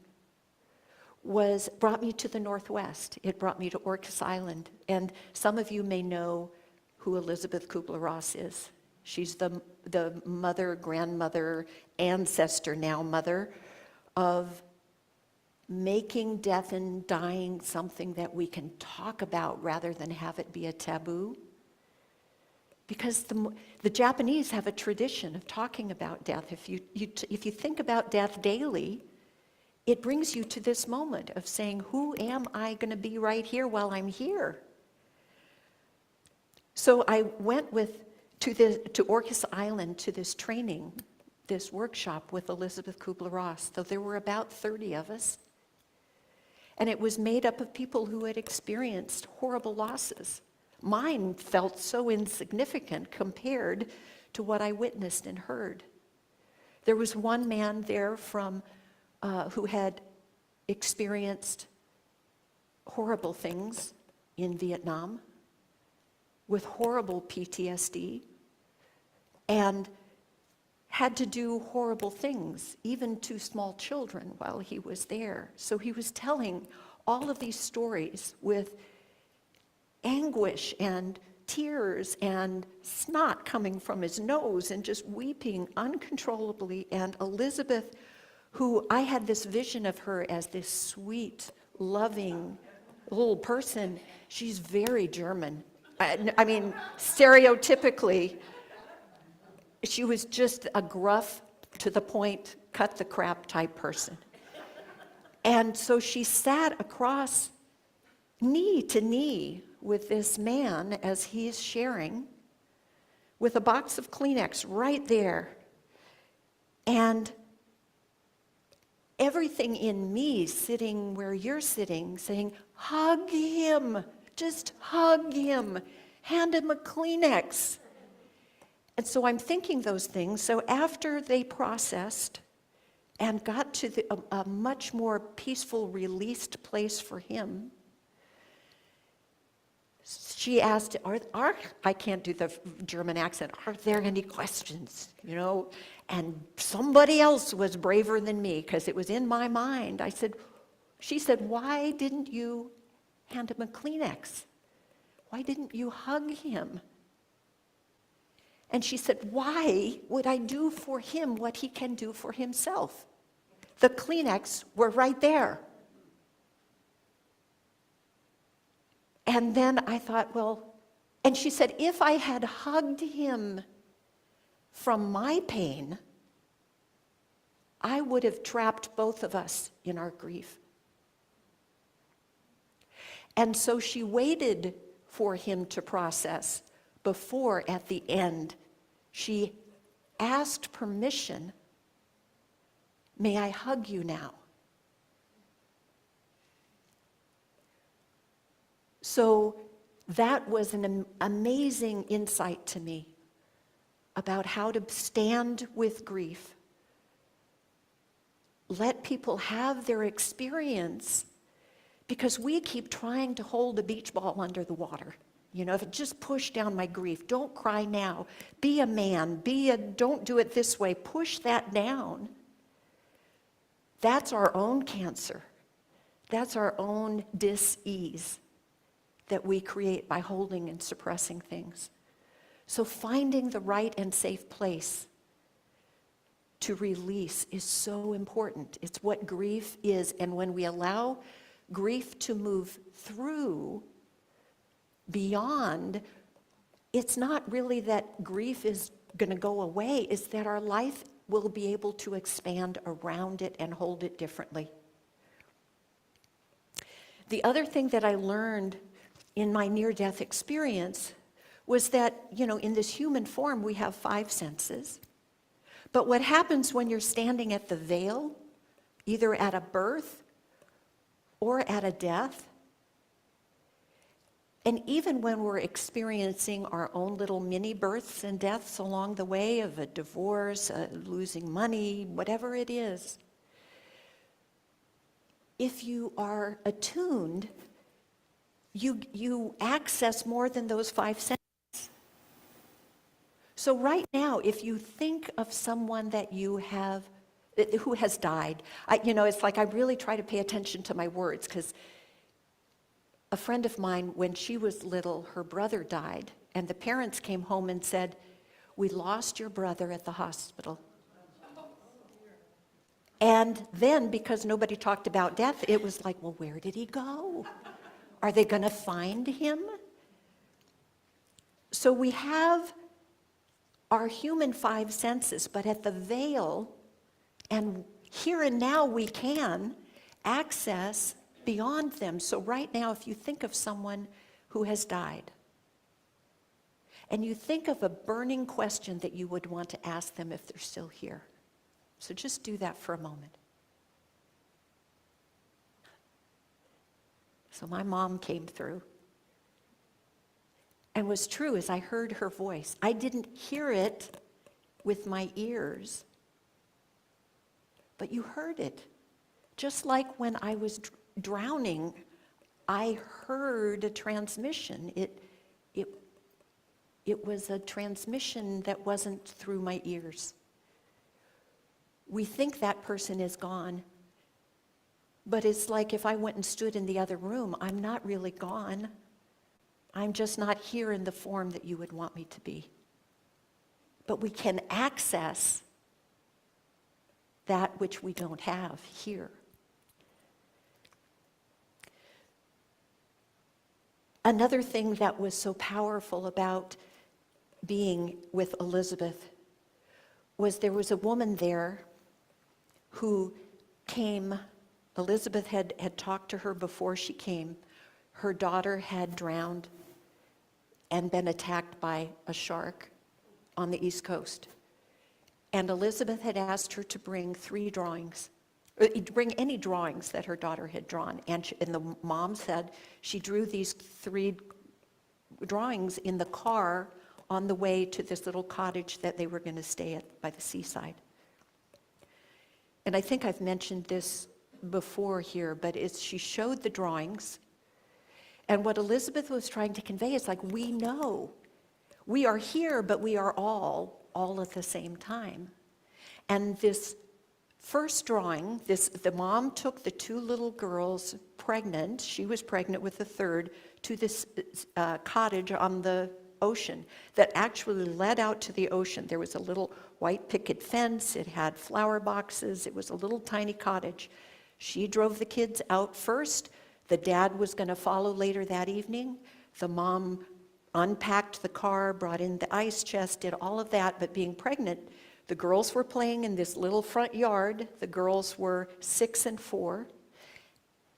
C: brought me to the Northwest. It brought me to Orcas Island. And some of you may know who Elizabeth Kubler-Ross is. She's the mother, grandmother, ancestor, now mother, of making death and dying something that we can talk about rather than have it be a taboo. Because the Japanese have a tradition of talking about death. If you think about death daily, it brings you to this moment of saying, who am I going to be right here while I'm here? So I went to Orcas Island to this training, this workshop with Elizabeth Kubler-Ross. So there were about 30 of us. And it was made up of people who had experienced horrible losses. Mine felt so insignificant compared to what I witnessed and heard. There was one man there who had experienced horrible things in Vietnam with horrible PTSD and had to do horrible things, even to small children while he was there. So he was telling all of these stories with anguish and tears and snot coming from his nose and just weeping uncontrollably. And Elizabeth, who I had this vision of her as this sweet, loving little person, she's very German. I mean, stereotypically, she was just a gruff, to the point, cut the crap type person. And so she sat across knee to knee with this man as he's sharing, with a box of Kleenex right there. And everything in me sitting where you're sitting, saying, hug him, just hug him, hand him a Kleenex. And so I'm thinking those things. So after they processed and got to a much more peaceful, released place for him, she asked, I can't do the German accent, are there any questions? You know, and somebody else was braver than me because it was in my mind. She said, why didn't you hand him a Kleenex? Why didn't you hug him? And she said, why would I do for him what he can do for himself? The Kleenex were right there. And then I thought, well, and she said, if I had hugged him from my pain, I would have trapped both of us in our grief. And so she waited for him to process before, at the end, she asked permission, may I hug you now? So that was an amazing insight to me about how to stand with grief. Let people have their experience, because we keep trying to hold a beach ball under the water. You know, if it just push down my grief, don't cry now. Be a man, don't do it this way. Push that down. That's our own cancer. That's our own dis-ease that we create by holding and suppressing things. So finding the right and safe place to release is so important. It's what grief is. And when we allow grief to move through, beyond, it's not really that grief is going to go away, it's that our life will be able to expand around it and hold it differently. The other thing that I learned in my near-death experience was that, you know, in this human form, we have 5 senses. But what happens when you're standing at the veil, either at a birth or at a death, and even when we're experiencing our own little mini births and deaths along the way of a divorce, losing money, whatever it is, if you are attuned, you access more than those 5 senses. So right now, if you think of someone that you have, who has died, it's like I really try to pay attention to my words, because a friend of mine, when she was little, her brother died, and the parents came home and said, we lost your brother at the hospital. And then, because nobody talked about death, it was like, well, where did he go? Are they going to find him? So we have our human 5 senses, but at the veil, and here and now we can access beyond them. So right now, if you think of someone who has died, and you think of a burning question that you would want to ask them if they're still here. So just do that for a moment. So my mom came through. And what's true is I heard her voice. I didn't hear it with my ears, but you heard it. Just like when I was drowning, I heard a transmission. It was a transmission that wasn't through my ears. We think that person is gone, but it's like if I went and stood in the other room, I'm not really gone. I'm just not here in the form that you would want me to be. But we can access that which we don't have here. Another thing that was so powerful about being with Elizabeth was there was a woman there who came. Elizabeth had talked to her before she came. Her daughter had drowned and been attacked by a shark on the East Coast. And Elizabeth had asked her to bring 3 drawings, or bring any drawings that her daughter had drawn. And the mom said she drew these 3 drawings in the car on the way to this little cottage that they were going to stay at by the seaside. And I think I've mentioned this before here, but she showed the drawings. And what Elizabeth was trying to convey is like, we know. We are here, but we are all at the same time. And this first drawing, the mom took the 2 little girls pregnant, she was pregnant with the third, to this cottage on the ocean that actually led out to the ocean. There was a little white picket fence, it had flower boxes, it was a little tiny cottage. She drove the kids out first. The dad was going to follow later that evening. The mom unpacked the car, brought in the ice chest, did all of that, but being pregnant, the girls were playing in this little front yard. The girls were 6 and 4,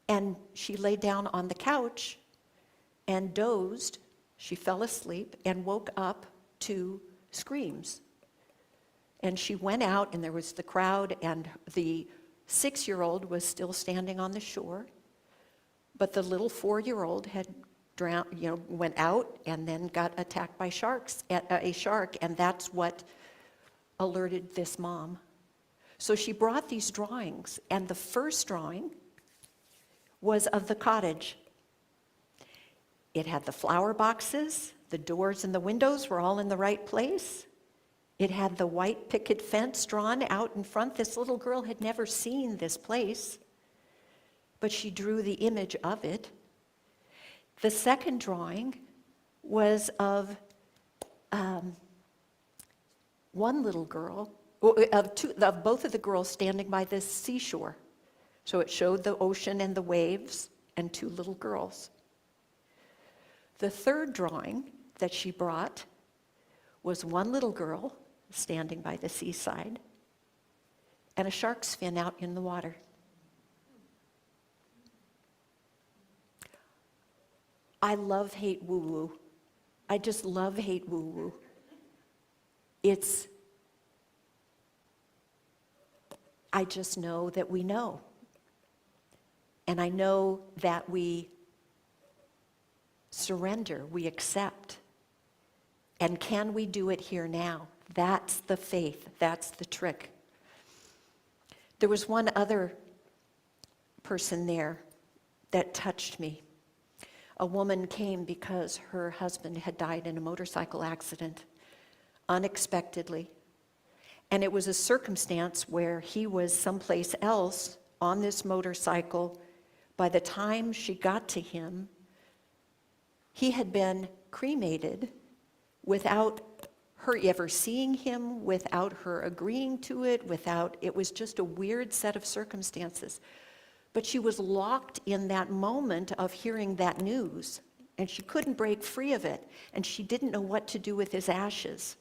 C: and she lay down on the couch and dozed. She fell asleep and woke up to screams. And she went out, and there was the crowd, and the 6-year-old was still standing on the shore, but the little 4-year-old had drowned, went out and then got attacked by a shark, and that's what alerted this mom. So she brought these drawings, and the first drawing was of the cottage. It had the flower boxes, the doors and the windows were all in the right place. It had the white picket fence drawn out in front. This little girl had never seen this place, but she drew the image of it. The second drawing was of one little girl, of both of the girls standing by the seashore. So it showed the ocean and the waves and 2 little girls. The third drawing that she brought was one little girl standing by the seaside and a shark's fin out in the water. I love hate woo-woo. I just love hate woo-woo. I just know that we know. And I know that we surrender, we accept. And can we do it here now? That's the faith, that's the trick. There was one other person there that touched me. A woman came because her husband had died in a motorcycle accident, unexpectedly. And it was a circumstance where he was someplace else on this motorcycle. By the time she got to him, he had been cremated without her ever seeing him, without her agreeing to it, it was just a weird set of circumstances. But she was locked in that moment of hearing that news, and she couldn't break free of it, and she didn't know what to do with his ashes.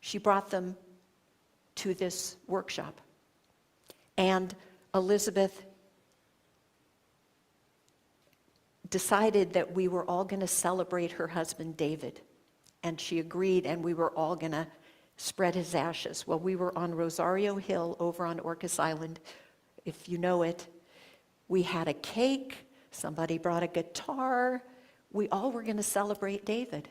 C: She brought them to this workshop. And Elizabeth decided that we were all going to celebrate her husband, David. And she agreed, and we were all going to spread his ashes. Well, we were on Rosario Hill over on Orcas Island, if you know it. We had a cake, somebody brought a guitar. We all were going to celebrate David.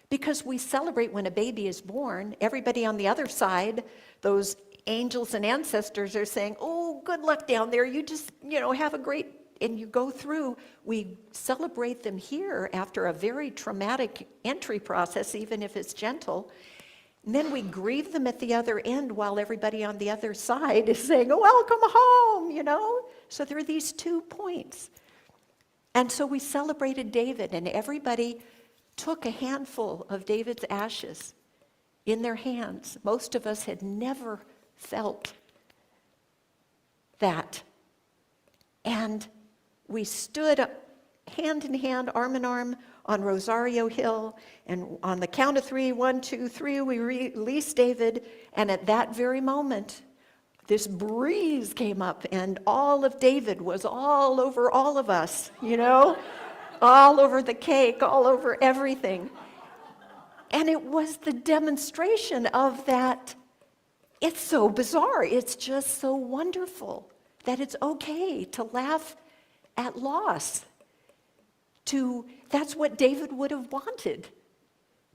C: Because we celebrate when a baby is born. Everybody on the other side, those angels and ancestors are saying, oh, good luck down there. You just, have a great and you go through, we celebrate them here after a very traumatic entry process, even if it's gentle. And then we grieve them at the other end while everybody on the other side is saying, oh, welcome home, you know? So there are these 2 points. And so we celebrated David, and everybody took a handful of David's ashes in their hands. Most of us had never felt that. And we stood up hand in hand, arm in arm, on Rosario Hill, and on the count of 3, 1, 2, 3, we released David, and at that very moment, this breeze came up, and all of David was all over all of us, you know, all over the cake, all over everything. And it was the demonstration of that. It's so bizarre. It's just so wonderful that it's okay to laugh at loss. That's what David would have wanted.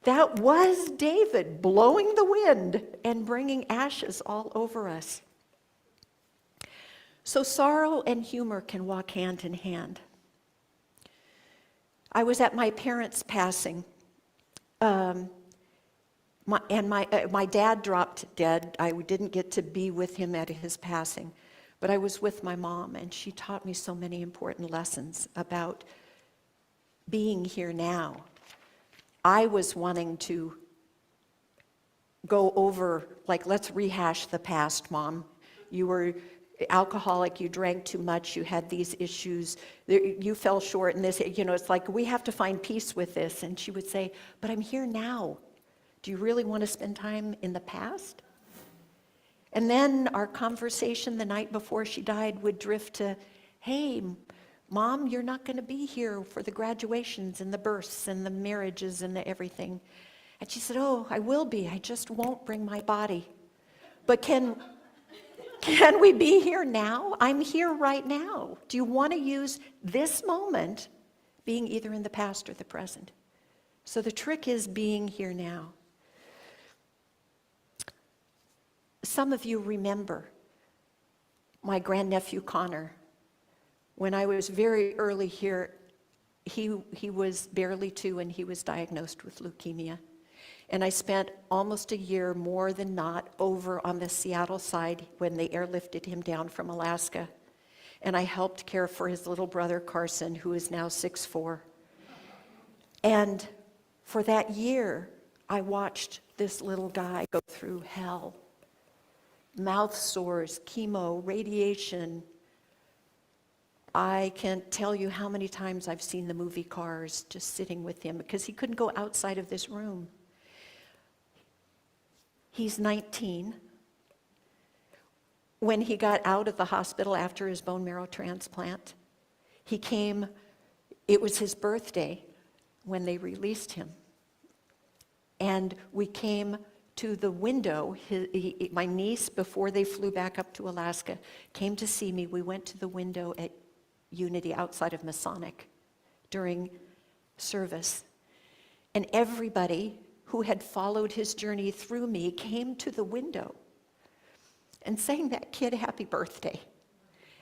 C: That was David blowing the wind and bringing ashes all over us. So sorrow and humor can walk hand in hand. I was at my parents' passing, my dad dropped dead. I didn't get to be with him at his passing, but I was with my mom, and she taught me so many important lessons about being here now. I was wanting to go over, like, let's rehash the past, Mom. You were alcoholic, you drank too much, you had these issues, you fell short in this, you know, it's like, we have to find peace with this. And she would say, but I'm here now. Do you really want to spend time in the past? And then our conversation the night before she died would drift to, hey, Mom, you're not going to be here for the graduations and the births and the marriages and the everything. And she said, oh, I will be. I just won't bring my body. But can we be here now? I'm here right now. Do you want to use this moment being either in the past or the present? So the trick is being here now. Some of you remember my grandnephew Connor. When I was very early here, he was barely 2 and he was diagnosed with leukemia. And I spent almost a year, more than not, over on the Seattle side when they airlifted him down from Alaska. And I helped care for his little brother Carson, who is now 6'4". And for that year, I watched this little guy go through hell. Mouth sores, chemo, radiation. I can't tell you how many times I've seen the movie Cars just sitting with him because he couldn't go outside of this room. He's 19. When he got out of the hospital after his bone marrow transplant, it was his birthday when they released him. And we came to the window. My niece, before they flew back up to Alaska, came to see me. We went to the window at Unity outside of Masonic during service. And everybody who had followed his journey through me came to the window and sang that kid happy birthday.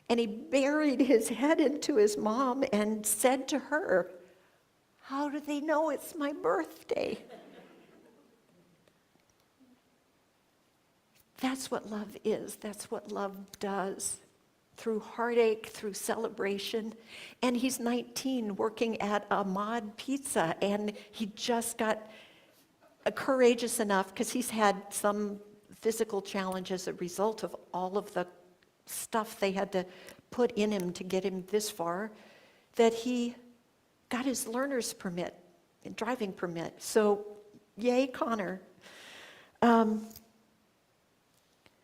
C: And he buried his head into his mom and said to her, how do they know it's my birthday? That's what love is. That's what love does. Through heartache, through celebration. And he's 19 working at a Mod Pizza, and he just got courageous enough, because he's had some physical challenges as a result of all of the stuff they had to put in him to get him this far, that he got his learner's permit and driving permit. So yay, Connor.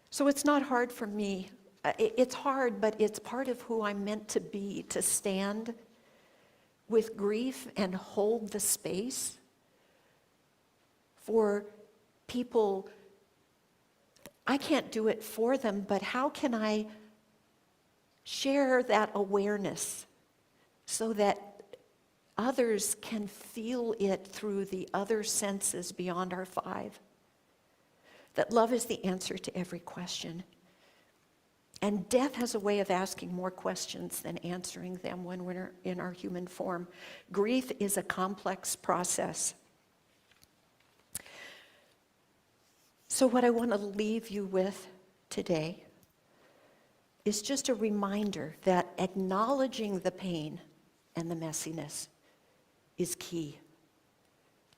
C: So it's not hard for me. It's hard, but it's part of who I'm meant to be, to stand with grief and hold the space for people. I can't do it for them, but how can I share that awareness so that others can feel it through the other senses beyond our 5? That love is the answer to every question. And death has a way of asking more questions than answering them when we're in our human form. Grief is a complex process. So what I want to leave you with today is just a reminder that acknowledging the pain and the messiness is key.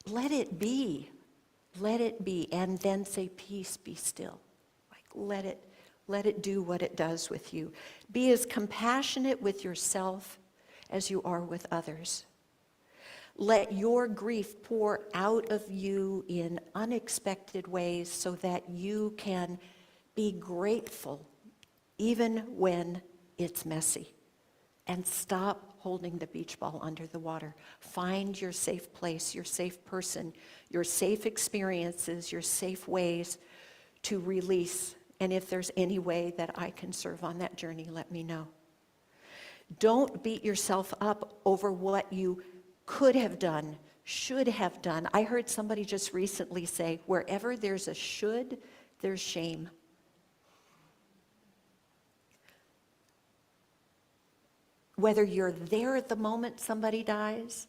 C: Let it be. Let it be. And then say, peace, be still. Like, let it do what it does with you. Be as compassionate with yourself as you are with others. Let your grief pour out of you in unexpected ways so that you can be grateful even when it's messy. And stop holding the beach ball under the water. Find your safe place, your safe person, your safe experiences, your safe ways to release. And if there's any way that I can serve on that journey, let me know. Don't beat yourself up over what you could have done, should have done. I heard somebody just recently say, wherever there's a should, there's shame. Whether you're there at the moment somebody dies,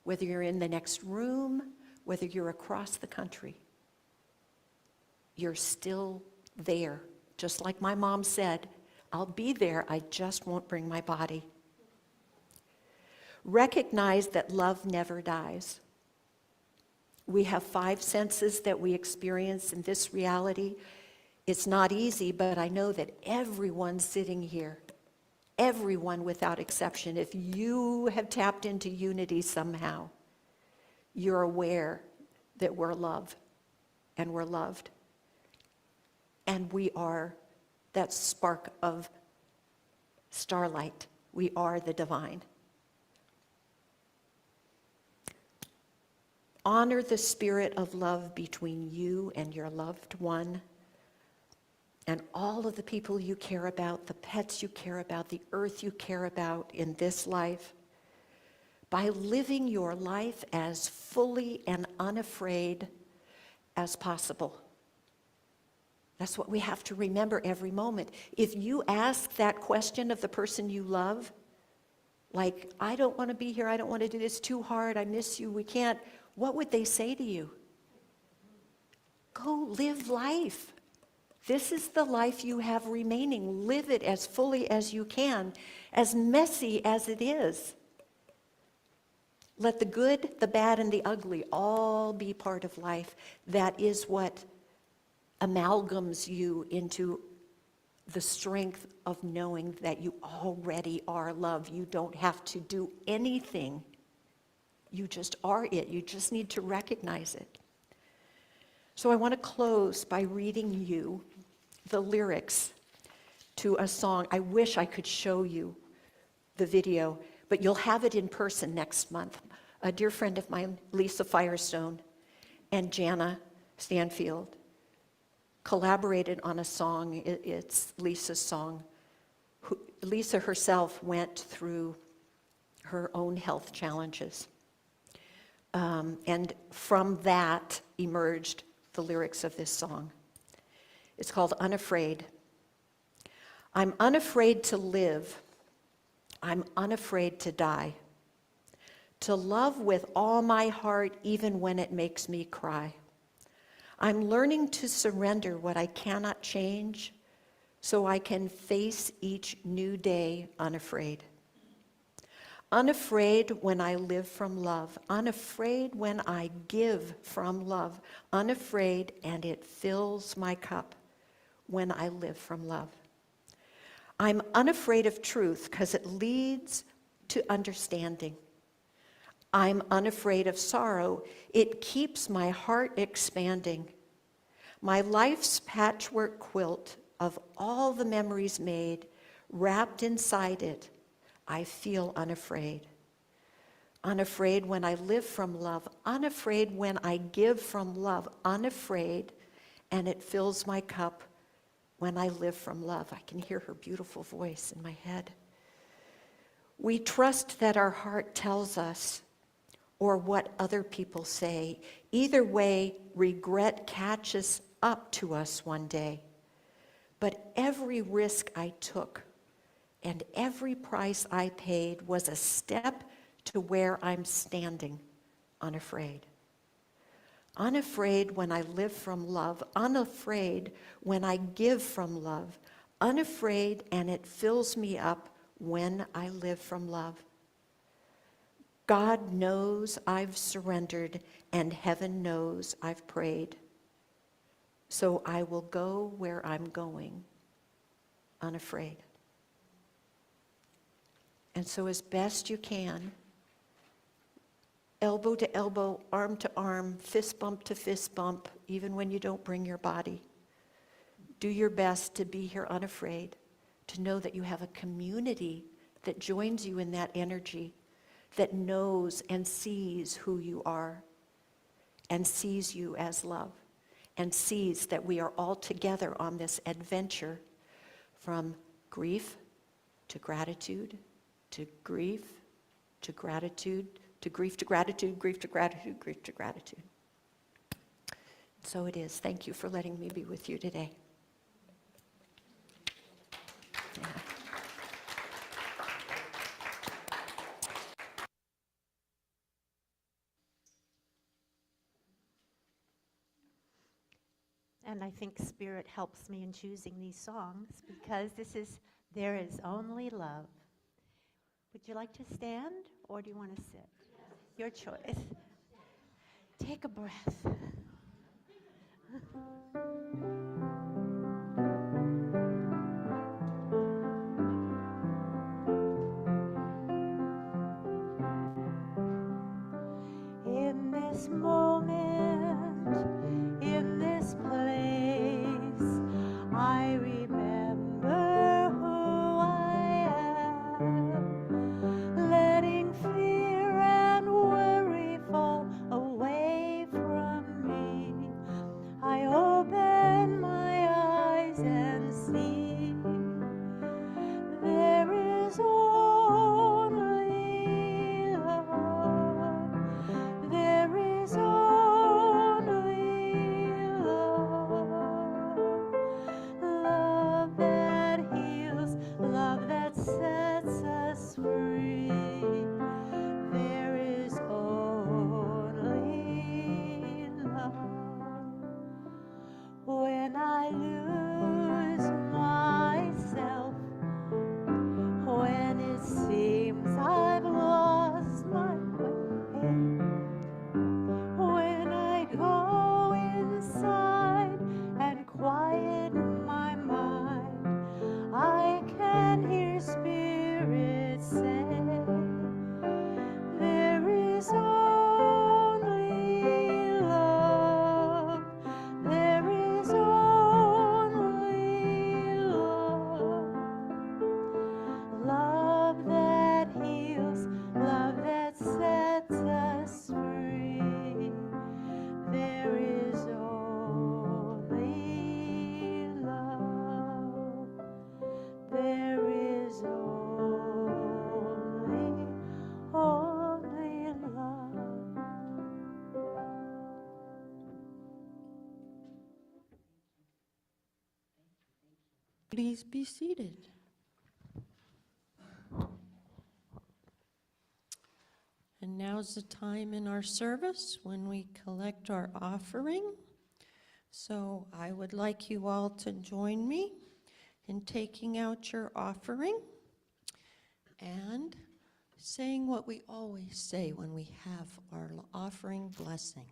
C: whether you're in the next room, whether you're across the country, you're still there. Just like my mom said, I'll be there, I just won't bring my body. Recognize that love never dies. We have 5 senses that we experience in this reality. It's not easy, but I know that everyone sitting here, everyone without exception, if you have tapped into unity somehow, you're aware that we're love and we're loved. And we are that spark of starlight. We are the divine. Honor the spirit of love between you and your loved one and all of the people you care about, the pets you care about, the earth you care about in this life, by living your life as fully and unafraid as possible. That's what we have to remember every moment. If you ask that question of the person you love, like, I don't want to be here, I don't want to do this, too hard, I miss you, we can't, what would they say to you? Go live life. This is the life you have remaining. Live it as fully as you can, as messy as it is. Let the good, the bad, and the ugly all be part of life. That is what amalgams you into the strength of knowing that you already are love. You don't have to do anything. You just are it. You just need to recognize it. So I want to close by reading you the lyrics to a song. I wish I could show you the video, but you'll have it in person next month. A dear friend of mine, Lisa Firestone, and Jana Stanfield collaborated on a song. It's Lisa's song. Lisa herself went through her own health challenges. And from that emerged the lyrics of this song. It's called Unafraid. I'm unafraid to live. I'm unafraid to die. To love with all my heart, even when it makes me cry. I'm learning to surrender what I cannot change so I can face each new day unafraid. Unafraid when I live from love. Unafraid when I give from love. Unafraid, and it fills my cup when I live from love. I'm unafraid of truth because it leads to understanding. I'm unafraid of sorrow. It keeps my heart expanding. My life's patchwork quilt of all the memories made, wrapped inside it, I feel unafraid. Unafraid when I live from love. Unafraid when I give from love. Unafraid, and it fills my cup when I live from love. I can hear her beautiful voice in my head. We trust that our heart tells us, or what other people say. Either way, regret catches up to us one day. But every risk I took and every price I paid was a step to where I'm standing, unafraid. Unafraid when I live from love, unafraid when I give from love, unafraid, and it fills me up when I live from love. God knows I've surrendered, and heaven knows I've prayed. So I will go where I'm going, unafraid. And so as best you can, elbow to elbow, arm to arm, fist bump to fist bump, even when you don't bring your body, do your best to be here unafraid, to know that you have a community that joins you in that energy, that knows and sees who you are, and sees you as love, and sees that we are all together on this adventure from grief to gratitude, to grief to gratitude, to grief to gratitude, grief to gratitude, grief to gratitude. So it is. Thank you for letting me be with you today. Yeah.
B: And I think Spirit helps me in choosing these songs because There Is Only Love. Would you like to stand or do you want to sit? Your choice. Take a breath. In this moment, in this place, I remember who I am, letting fear and worry fall away from me. I open my eyes and see there is only love. There is only love. Love that heals, love that sets us free. There is only love. When I lose myself, when it seems I've lost my way, when I go inside and quiet my mind, I can hear Spirit say, there is only love. There is only love. Love that heals, love that sets us free. There is only love. There is only love.
A: Please be seated. And now's the time in our service when we collect our offering. So I would like you all to join me in taking out your offering and saying what we always say when we have our offering blessing.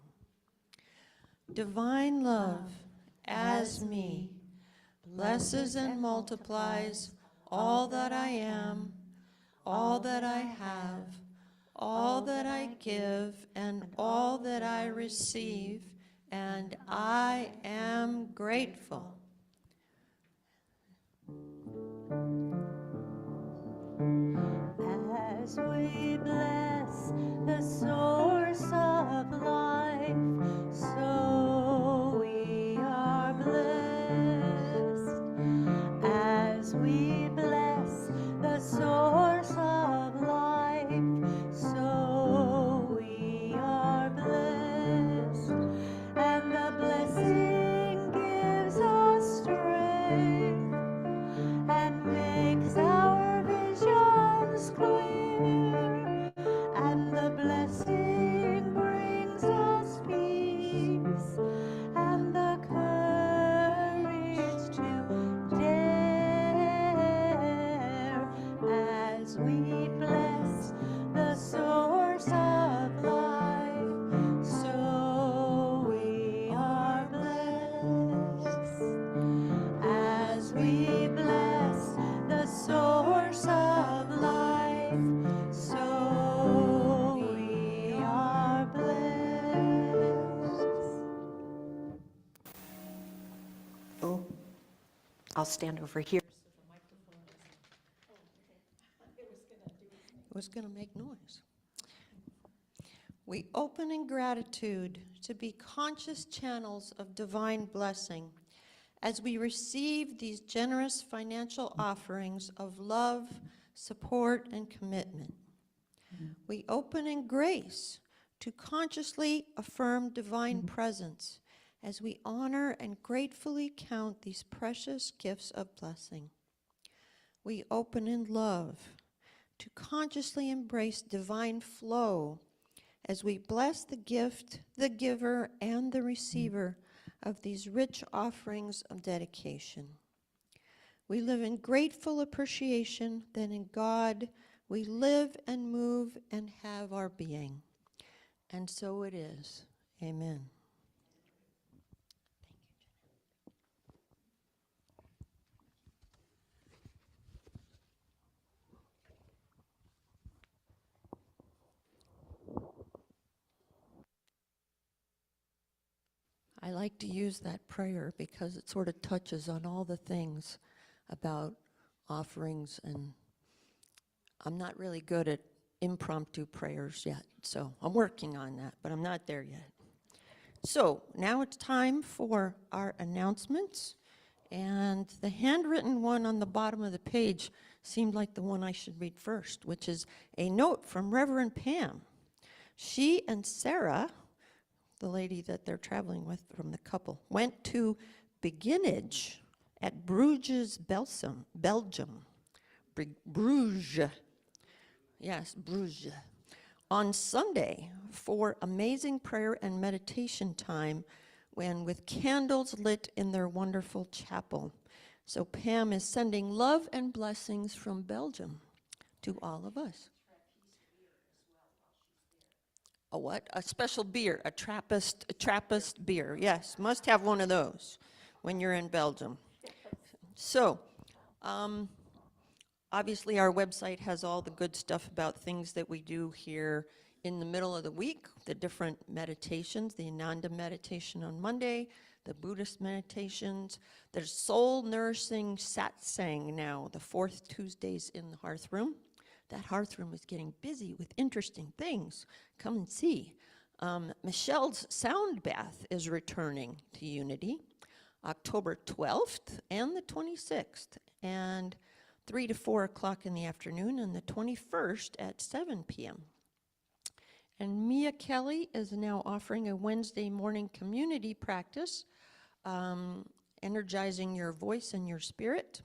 A: Divine love, as me, blesses and multiplies all that I am, all that I have, all that I give, and all that I receive, and I am grateful.
B: As we bless the source of life, so we are blessed. As we bless the source of life, so we are blessed. And the blessing gives us strength as we bless the source of life, so we are blessed. As we bless the source of life, so we are blessed.
C: Oh, I'll stand over here.
A: It was going to make noise. We open in gratitude to be conscious channels of divine blessing as we receive these generous financial offerings of love, support, and commitment. We open in grace to consciously affirm divine presence as we honor and gratefully count these precious gifts of blessing. We open in love to consciously embrace divine flow as we bless the gift, the giver, and the receiver of these rich offerings of dedication. We live in grateful appreciation that in God we live and move and have our being. And so it is. Amen. I like to use that prayer because it sort of touches on all the things about offerings, and I'm not really good at impromptu prayers yet, so I'm working on that, but I'm not there yet. So now it's time for our announcements, and the handwritten one on the bottom of the page seemed like the one I should read first, which is a note from Reverend Pam. She and Sarah, the lady that they're traveling with from the couple, went to beginnage at Bruges, Belgium. Bruges. Yes, Bruges. On Sunday for amazing prayer and meditation time when with candles lit in their wonderful chapel. So Pam is sending love and blessings from Belgium to all of us. A what? A special beer, a Trappist beer. Yes, must have one of those when you're in Belgium. So, obviously our website has all the good stuff about things that we do here in the middle of the week, the different meditations, the Ananda meditation on Monday, the Buddhist meditations. There's soul nourishing satsang now, the fourth Tuesdays in the Hearth Room. That Hearth Room is getting busy with interesting things. Come and see. Michelle's Sound Bath is returning to Unity, October 12th and the 26th, and 3 to 4 o'clock in the afternoon, and the 21st at 7 p.m. And Mia Kelly is now offering a Wednesday morning community practice, energizing your voice and your spirit.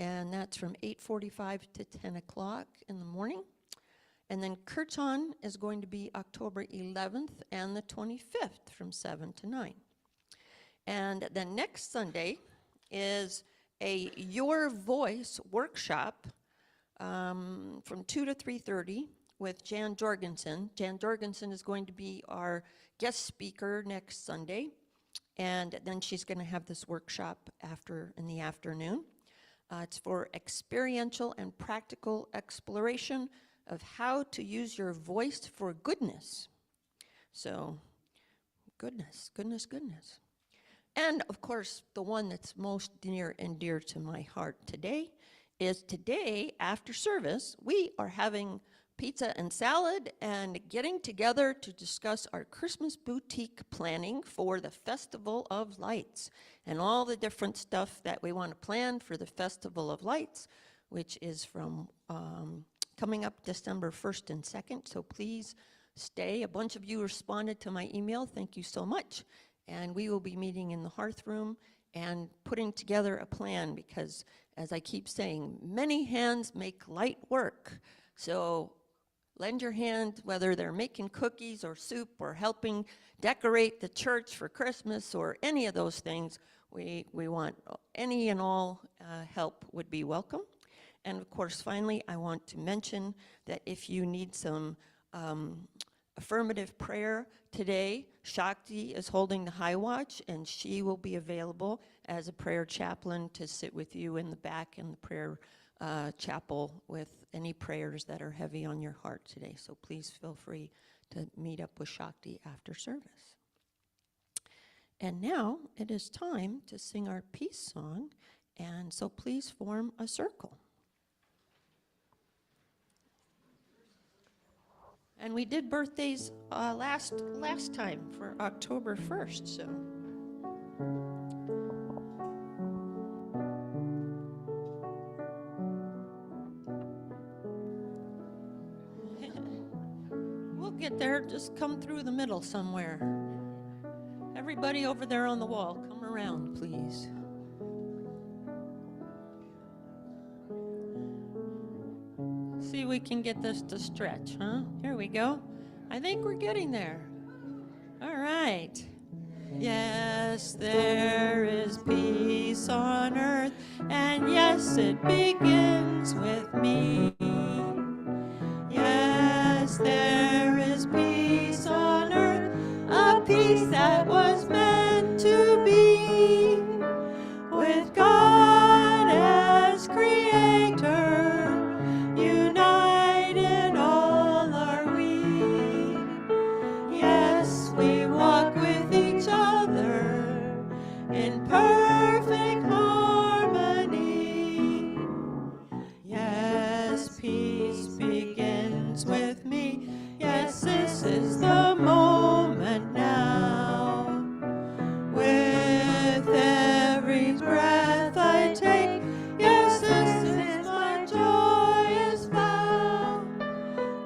A: And that's from 8:45 to 10 o'clock in the morning. And then Kirtan is going to be October 11th and the 25th from 7 to 9. And then next Sunday is a Your Voice workshop from 2 to 3:30 with Jan Jorgensen. Jan Jorgensen is going to be our guest speaker next Sunday. And then she's going to have this workshop in the afternoon. It's for experiential and practical exploration of how to use your voice for goodness. So, goodness. And of course, the one that's most near and dear to my heart today is today, after service, we are having pizza and salad and getting together to discuss our Christmas boutique planning for the Festival of Lights and all the different stuff that we want to plan for the Festival of Lights, which is from coming up December 1st and 2nd. So please stay. A bunch of you responded to my email. Thank you so much. And we will be meeting in the Hearth Room and putting together a plan because, as I keep saying, many hands make light work. So lend your hand, whether they're making cookies or soup or helping decorate the church for Christmas or any of those things. We want any and all help would be welcome. And of course, finally, I want to mention that if you need some affirmative prayer today, Shakti is holding the high watch, and she will be available as a prayer chaplain to sit with you in the back in the prayer chapel with any prayers that are heavy on your heart today. So please feel free to meet up with Shakti after service. And now it is time to sing our peace song, and so please form a circle. And we did birthdays last time for October 1st, so. We'll get there, just come through the middle somewhere. Everybody over there on the wall, come around, please. See if we can get this to stretch, huh? Here we go. I think we're getting there. All right. Yes, there is peace on earth, and yes, it begins with me. Yes, there is peace on earth, a peace that was meant to be, with God as creator, united all are we. Yes, we walk with each other in perfect harmony. Yes, peace begins with me. Yes, this is the moment now. With every breath I take, yes, this is my joyous vow.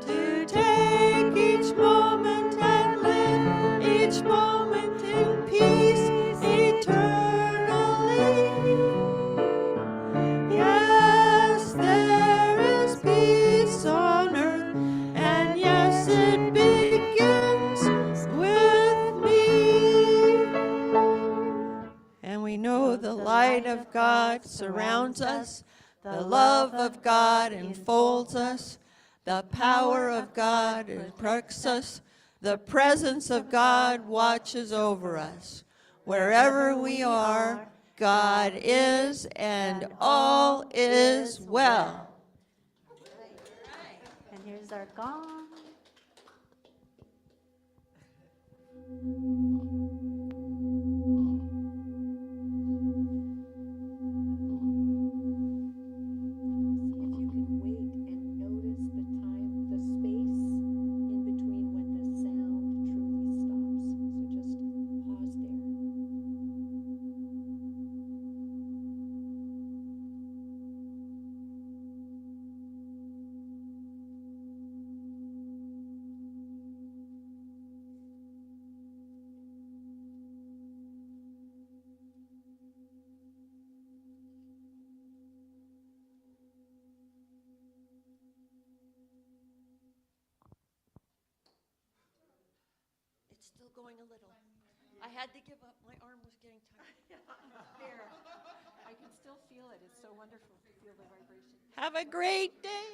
A: To take each moment and live each moment in peace eternally. Yes, there is peace on earth, and yes, it begins with me. And we know the light of God surrounds us, the love of God enfolds us, the power of God protects us, the presence of God watches over us. Wherever we are, God is, and all is well.
B: And here's our gong.
C: See if you can wait and notice the time, the space in between when the sound truly stops. So just pause there.
A: It's still going a little. I had to give up. My arm was getting tired.
C: There. I can still feel it. It's so wonderful to feel the vibration.
A: Have a great day.